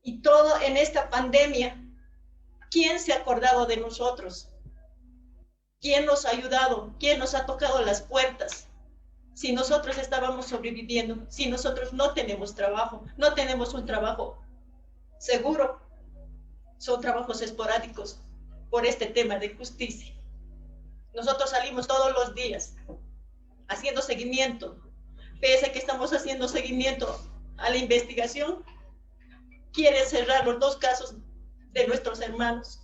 Y todo en esta pandemia, ¿quién se ha acordado de nosotros? ¿Quién nos ha ayudado? ¿Quién nos ha tocado las puertas? Si nosotros estábamos sobreviviendo, si nosotros no tenemos trabajo, no tenemos un trabajo seguro, son trabajos esporádicos por este tema de justicia. Nosotros salimos todos los días haciendo seguimiento, pese a que estamos haciendo seguimiento a la investigación, quieren cerrar los 2 casos de nuestros hermanos.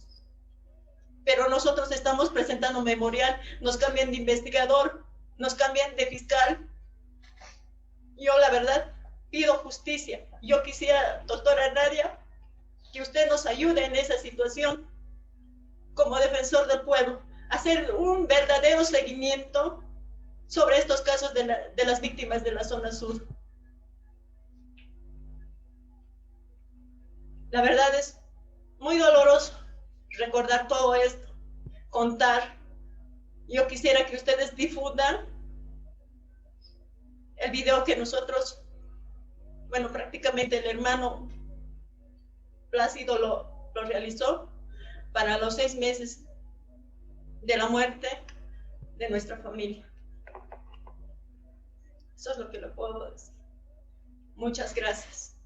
Pero nosotros estamos presentando memorial, nos cambian de investigador, nos cambian de fiscal. Yo la verdad pido justicia. Yo quisiera, doctora Nadia, que usted nos ayude en esa situación como defensor del pueblo, hacer un verdadero seguimiento sobre estos casos de las víctimas de la zona sur. La verdad es muy doloroso recordar todo esto, contar. Yo quisiera que ustedes difundan el video que nosotros, bueno, prácticamente el hermano Plácido lo realizó para los 6 meses de la muerte de nuestra familia. Eso es lo que le puedo decir. Muchas gracias.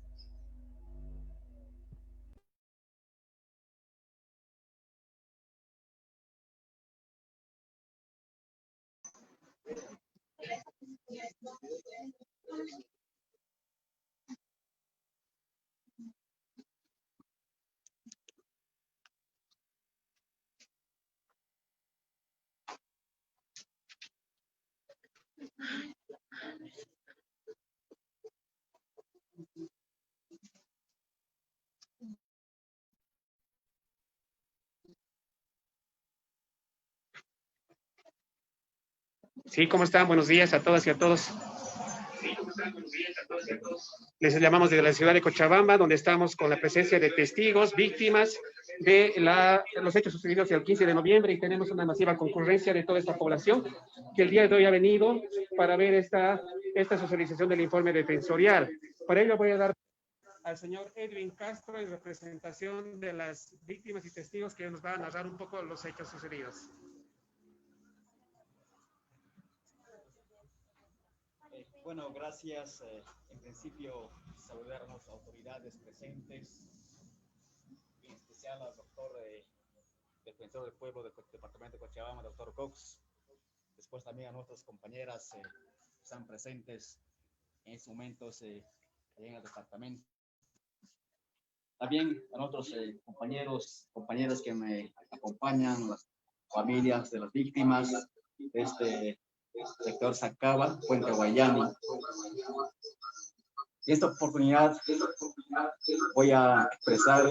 Sí, ¿cómo están? Buenos días a todas y a todos. Les llamamos desde la ciudad de Cochabamba, donde estamos con la presencia de testigos, víctimas de los hechos sucedidos el 15 de noviembre y tenemos una masiva concurrencia de toda esta población que el día de hoy ha venido para ver esta socialización del informe defensorial. Para ello voy a dar al señor Edwin Castro en representación de las víctimas y testigos que nos va a narrar un poco los hechos sucedidos. Bueno, gracias. En principio, saludar a las autoridades presentes, en especial al doctor defensor del pueblo del departamento de Cochabamba, doctor Cox. Después también a nuestras compañeras que están presentes en estos momentos en el departamento. También a nuestros compañeras que me acompañan, las familias de las víctimas de este sector Sacaba, Puente Guayani. En esta oportunidad voy a expresar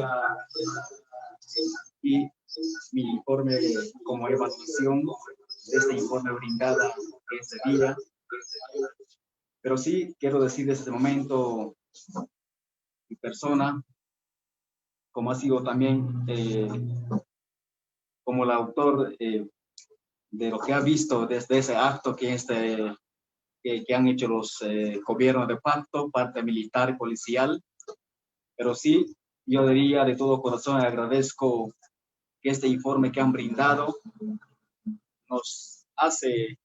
mi informe como evaluación de este informe brindado este día. Pero sí quiero decir desde este momento mi persona, como ha sido también como el autor de lo que ha visto desde ese acto que han hecho los gobiernos de pacto, parte militar y policial. Pero sí, yo diría de todo corazón, agradezco que este informe que han brindado nos hace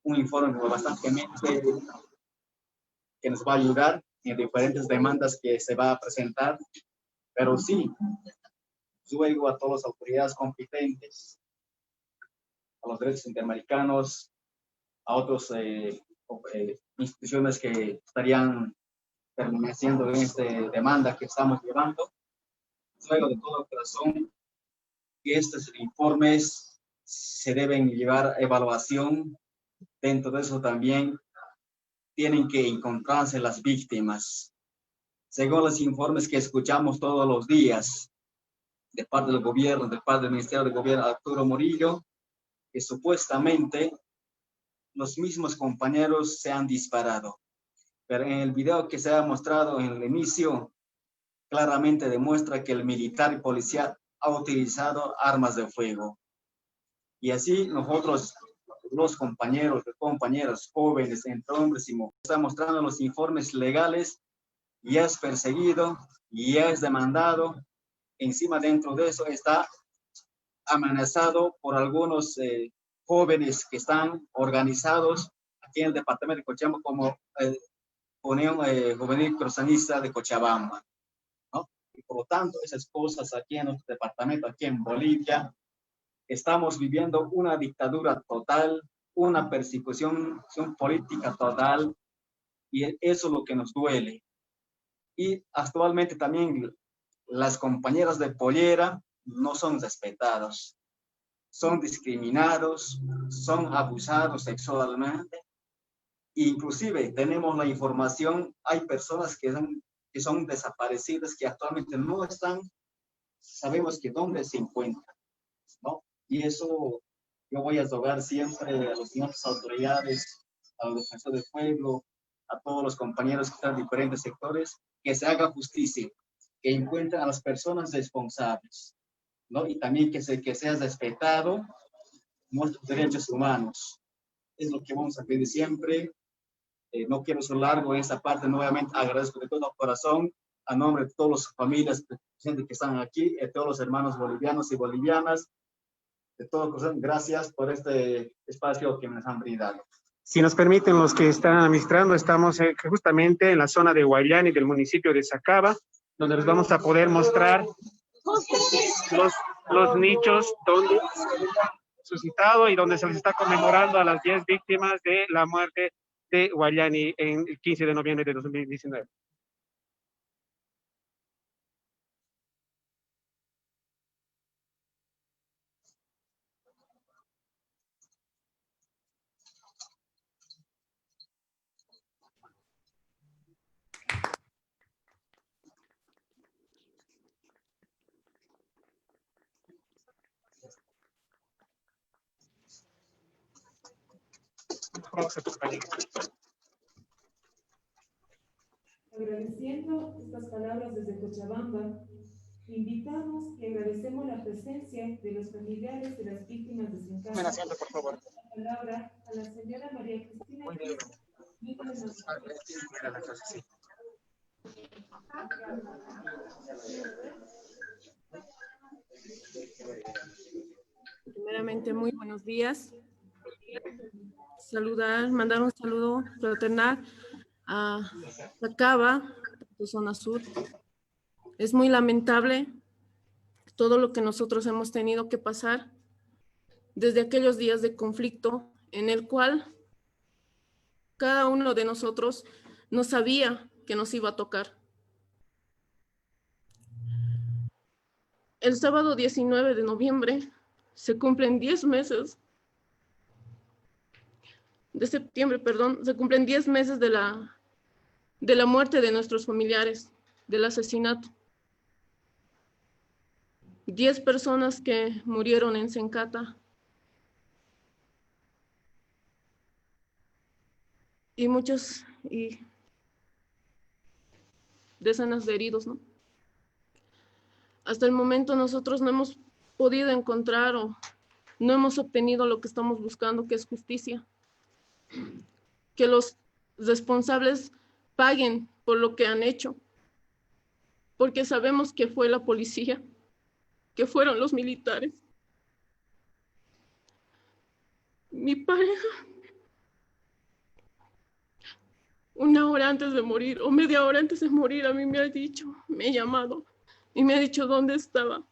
un informe bastante que nos va a ayudar en diferentes demandas que se va a presentar. Pero sí, ruego a todas las autoridades competentes, a los derechos interamericanos, a otras instituciones que estarían permaneciendo en esta demanda que estamos llevando. Ruego de todo corazón que estos informes se deben llevar a evaluación. Dentro de eso también tienen que encontrarse las víctimas. Según los informes que escuchamos todos los días de parte del gobierno, de parte del Ministerio de Gobierno Arturo Murillo, que supuestamente los mismos compañeros se han disparado. Pero en el video que se ha mostrado en el inicio, claramente demuestra que el militar y policía ha utilizado armas de fuego. Y así nosotros, los compañeros y compañeras jóvenes, entre hombres y mujeres, están mostrando los informes legales, ya es perseguido, ya es demandado. Encima dentro de eso está amenazado por algunos jóvenes que están organizados aquí en el departamento de Cochabamba como Unión Juvenil Cruzanista de Cochabamba, ¿no? Y por lo tanto, esas cosas aquí en nuestro departamento, aquí en Bolivia, estamos viviendo una dictadura total, una persecución política total, y eso es lo que nos duele. Y actualmente también las compañeras de pollera no son respetadas, son discriminados, son abusados sexualmente. Inclusive tenemos la información, hay personas que son desaparecidas, que actualmente no están, sabemos que dónde se encuentran, ¿no? Y eso yo voy a rogar siempre a las señores autoridades, a los defensores del pueblo, a todos los compañeros que están en diferentes sectores, que se haga justicia, que encuentren a las personas responsables, ¿no? Y también que sea respetado nuestros derechos humanos. Es lo que vamos a pedir siempre. No quiero ser largo en esta parte. Nuevamente agradezco de todo corazón a nombre de todas las familias presentes que están aquí, de todos los hermanos bolivianos y bolivianas. De todo corazón, gracias por este espacio que nos han brindado. Si nos permiten los que están administrando, estamos justamente en la zona de Guayani, del municipio de Sacaba, donde les vamos a poder mostrar los nichos donde suscitado y donde se les está conmemorando a las 10 víctimas de la muerte de Guayani en el 15 de noviembre de 2019. Agradeciendo estas palabras desde Cochabamba, invitamos y agradecemos la presencia de los familiares de las víctimas de Sencata. Tomen asiento, por favor. La palabra a la señora María Cristina. Muy bien. Primeramente, muy buenos días. Mandar un saludo fraternal a Sacaba, de zona sur. Es muy lamentable todo lo que nosotros hemos tenido que pasar desde aquellos días de conflicto en el cual cada uno de nosotros no sabía que nos iba a tocar. El sábado 19 de noviembre se cumplen 10 meses de septiembre, perdón, se cumplen 10 meses de la muerte de nuestros familiares, del asesinato. 10 personas que murieron en Sencata. Y decenas de heridos, ¿no? Hasta el momento nosotros no hemos podido encontrar o no hemos obtenido lo que estamos buscando, que es justicia. Que los responsables paguen por lo que han hecho, porque sabemos que fue la policía, que fueron los militares. Mi pareja, una hora antes de morir o media hora antes de morir, a mí me ha llamado y me ha dicho dónde estaba.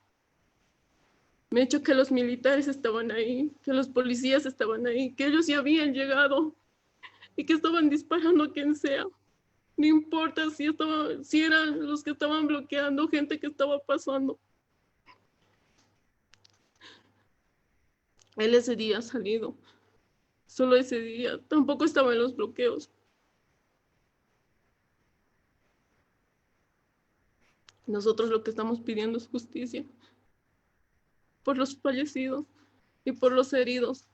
Me ha dicho que los militares estaban ahí, que los policías estaban ahí, que ellos ya habían llegado y que estaban disparando a quien sea. No importa si eran los que estaban bloqueando, gente que estaba pasando. Él ese día ha salido, solo ese día, tampoco estaba en los bloqueos. Nosotros lo que estamos pidiendo es justicia por los fallecidos y por los heridos.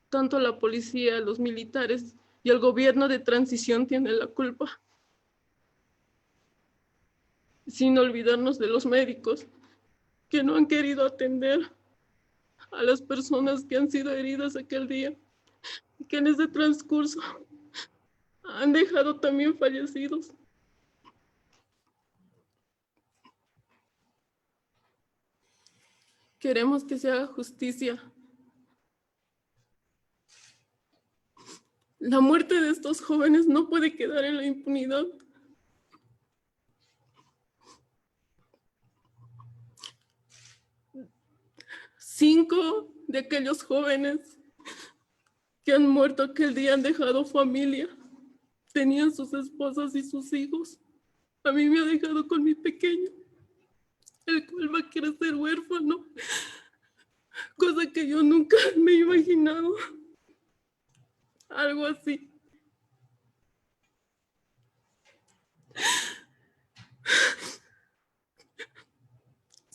Tanto la policía, los militares y el gobierno de transición tienen la culpa. Sin olvidarnos de los médicos que no han querido atender a las personas que han sido heridas aquel día y que en ese transcurso han dejado también fallecidos. Queremos que se haga justicia. La muerte de estos jóvenes no puede quedar en la impunidad. Cinco de aquellos jóvenes que han muerto aquel día han dejado familia. Tenían sus esposas y sus hijos. A mí me ha dejado con mi pequeño, el cual va a crecer huérfano, cosa que yo nunca me he imaginado. Algo así.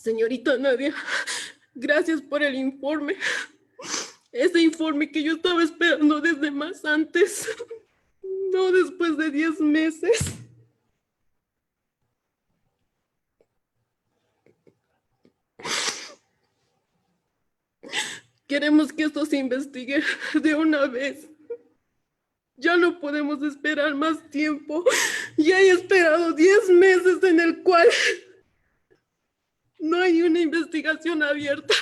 Señorita Nadia, gracias por el informe. Ese informe que yo estaba esperando desde más antes, no después de 10 meses. Queremos que esto se investigue de una vez. Ya no podemos esperar más tiempo. Ya he esperado 10 meses en el cual no hay una investigación abierta.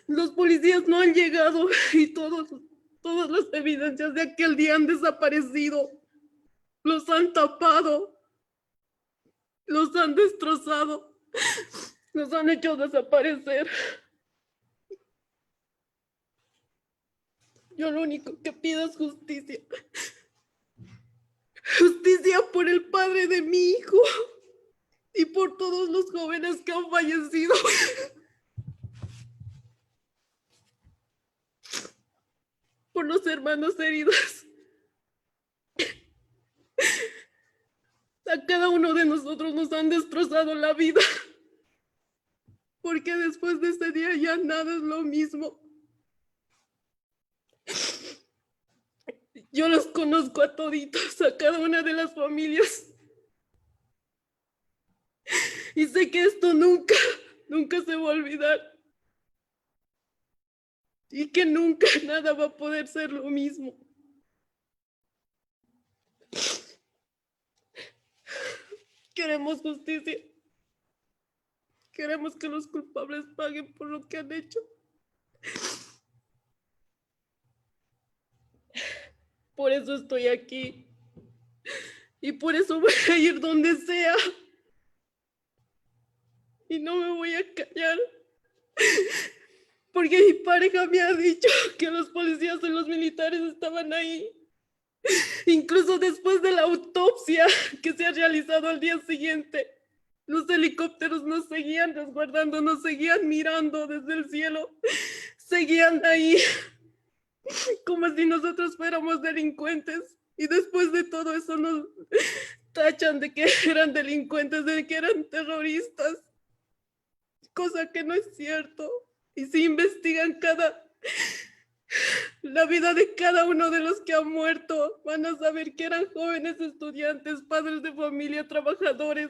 Los policías no han llegado y todas las evidencias de aquel día han desaparecido. Los han tapado. Los han destrozado. Los han hecho desaparecer. Yo lo único que pido es justicia. Justicia por el padre de mi hijo y por todos los jóvenes que han fallecido. Por los hermanos heridos. A cada uno de nosotros nos han destrozado la vida. Porque después de ese día ya nada es lo mismo. Yo los conozco a toditos, a cada una de las familias. Y sé que esto nunca se va a olvidar. Y que nunca nada va a poder ser lo mismo. Queremos justicia. Queremos que los culpables paguen por lo que han hecho. Por eso estoy aquí. Y por eso voy a ir donde sea. Y no me voy a callar. Porque mi pareja me ha dicho que los policías y los militares estaban ahí. Incluso después de la autopsia que se ha realizado al día siguiente. Los helicópteros nos seguían resguardando, nos seguían mirando desde el cielo. Seguían ahí. Como si nosotros fuéramos delincuentes. Y después de todo eso nos tachan de que eran delincuentes, de que eran terroristas. Cosa que no es cierto. Y si investigan la vida de cada uno de los que han muerto, van a saber que eran jóvenes estudiantes, padres de familia, trabajadores.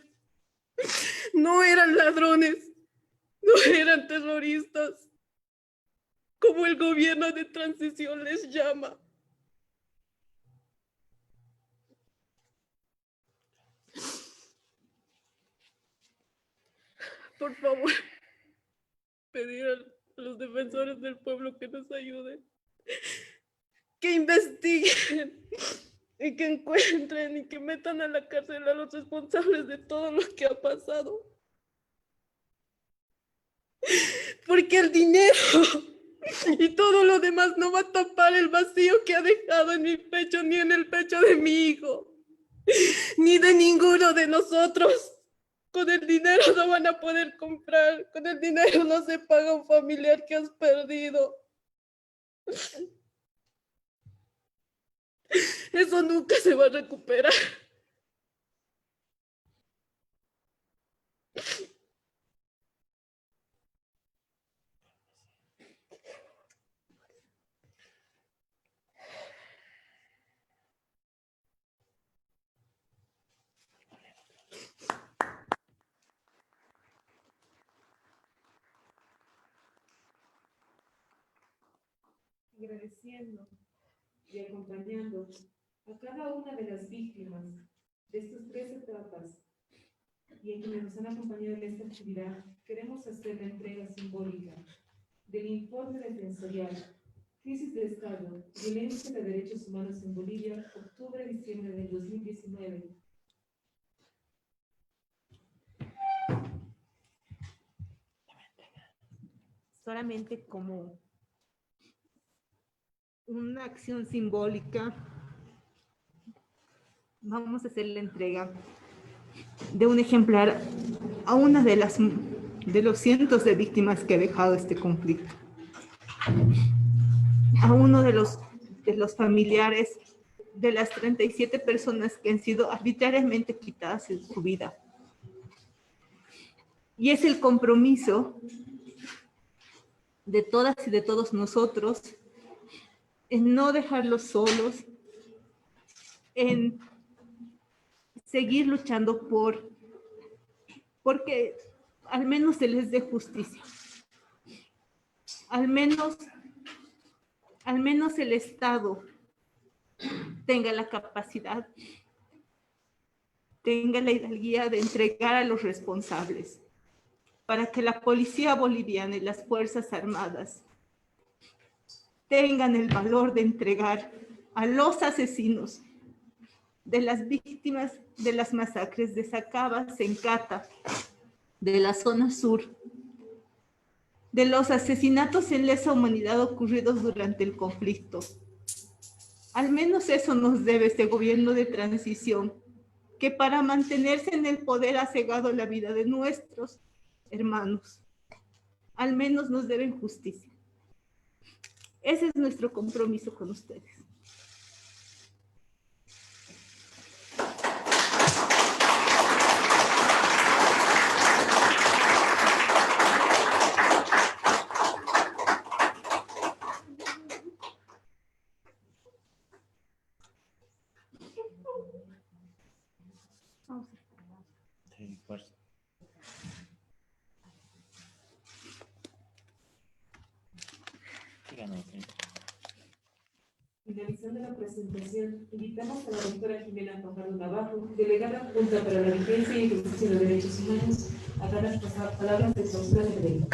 No eran ladrones, no eran terroristas, como el gobierno de transición les llama. Por favor, pedir a los defensores del pueblo que nos ayuden, que investiguen y que encuentren y que metan a la cárcel a los responsables de todo lo que ha pasado. Porque el dinero y todo lo demás no va a tapar el vacío que ha dejado en mi pecho ni en el pecho de mi hijo, ni de ninguno de nosotros. Con el dinero no van a poder comprar, con el dinero no se paga un familiar que has perdido. Eso nunca se va a recuperar. Agradeciendo y acompañando a cada una de las víctimas de estas 3 etapas y a quienes nos han acompañado en esta actividad, queremos hacer la entrega simbólica del informe defensorial Crisis de Estado, Violencia de Derechos Humanos en Bolivia, octubre-diciembre del 2019. Solamente como una acción simbólica, vamos a hacer la entrega de un ejemplar a una de los cientos de víctimas que ha dejado este conflicto, a uno de los familiares de las 37 personas que han sido arbitrariamente quitadas en su vida, Y es el compromiso de todas y de todos nosotros en no dejarlos solos, en seguir luchando porque al menos se les dé justicia. Al menos el Estado tenga la capacidad, tenga la hidalguía de entregar a los responsables, para que la policía boliviana y las Fuerzas Armadas tengan el valor de entregar a los asesinos de las víctimas de las masacres de Sacaba, Sencata, de la zona sur, de los asesinatos en lesa humanidad ocurridos durante el conflicto. Al menos eso nos debe este gobierno de transición, que para mantenerse en el poder ha cegado la vida de nuestros hermanos. Al menos nos deben justicia. Ese es nuestro compromiso con ustedes. Finalizando la presentación, invitamos a la doctora Jimena Fajardo Navarro, delegada adjunta para la vigencia y ejercicio de derechos humanos, a dar las palabras de clausura de derecho.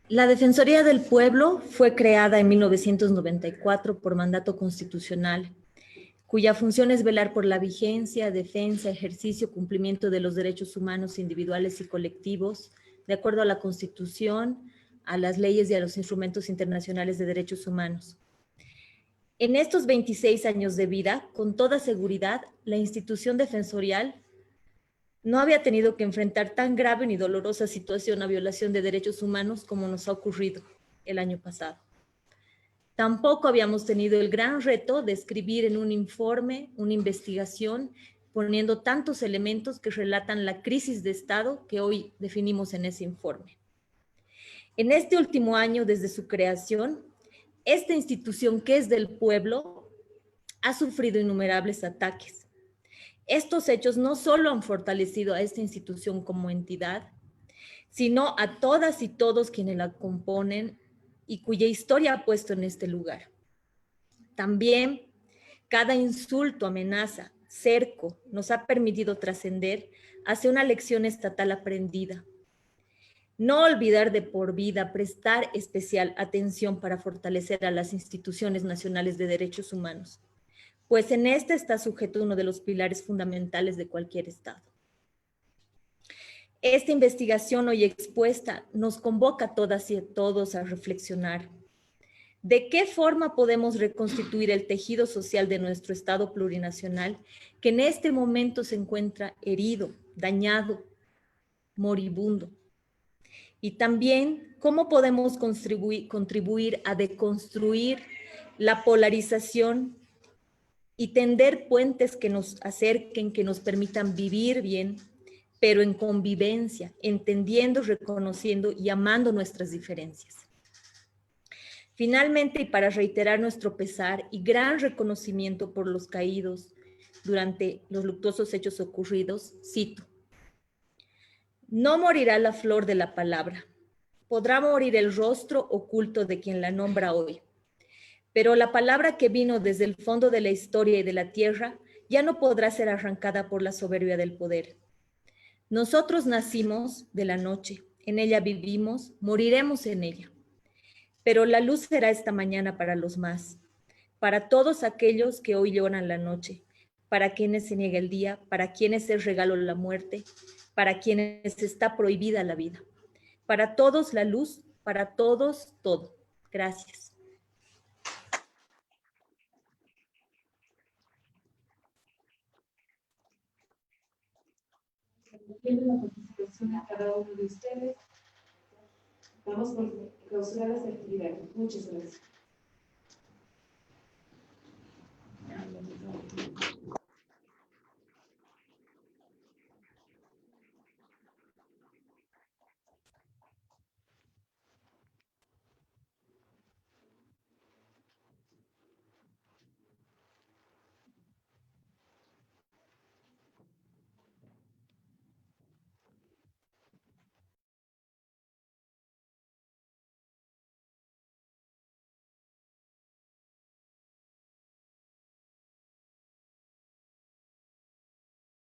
La Defensoría del Pueblo fue creada en 1994 por mandato constitucional, cuya función es velar por la vigencia, defensa, ejercicio, cumplimiento de los derechos humanos individuales y colectivos, de acuerdo a la Constitución, a las leyes y a los instrumentos internacionales de derechos humanos. En estos 26 años de vida, con toda seguridad, la institución defensorial no había tenido que enfrentar tan grave ni dolorosa situación a violación de derechos humanos como nos ha ocurrido el año pasado. Tampoco habíamos tenido el gran reto de escribir en un informe, una investigación, poniendo tantos elementos que relatan la crisis de Estado que hoy definimos en ese informe. En este último año, desde su creación, esta institución que es del pueblo ha sufrido innumerables ataques. Estos hechos no solo han fortalecido a esta institución como entidad, sino a todas y todos quienes la componen y cuya historia ha puesto en este lugar. También cada insulto, amenaza, cerco nos ha permitido trascender hacia una lección estatal aprendida. No olvidar de por vida, prestar especial atención para fortalecer a las instituciones nacionales de derechos humanos, pues en este está sujeto uno de los pilares fundamentales de cualquier Estado. Esta investigación hoy expuesta nos convoca a todas y a todos a reflexionar. ¿De qué forma podemos reconstituir el tejido social de nuestro Estado plurinacional que en este momento se encuentra herido, dañado, moribundo? Y también, ¿cómo podemos contribuir a deconstruir la polarización y tender puentes que nos acerquen, que nos permitan vivir bien, pero en convivencia, entendiendo, reconociendo y amando nuestras diferencias? Finalmente, y para reiterar nuestro pesar y gran reconocimiento por los caídos durante los luctuosos hechos ocurridos, cito: no morirá la flor de la palabra, podrá morir el rostro oculto de quien la nombra hoy, pero la palabra que vino desde el fondo de la historia y de la tierra ya no podrá ser arrancada por la soberbia del poder. Nosotros nacimos de la noche, en ella vivimos, moriremos en ella. Pero la luz será esta mañana para los más, para todos aquellos que hoy lloran la noche, para quienes se niega el día, para quienes es regalo la muerte, para quienes está prohibida la vida. Para todos la luz, para todos todo. Gracias. Tiene la participación de cada uno de ustedes. Vamos por clausurar las actividades. Muchas gracias.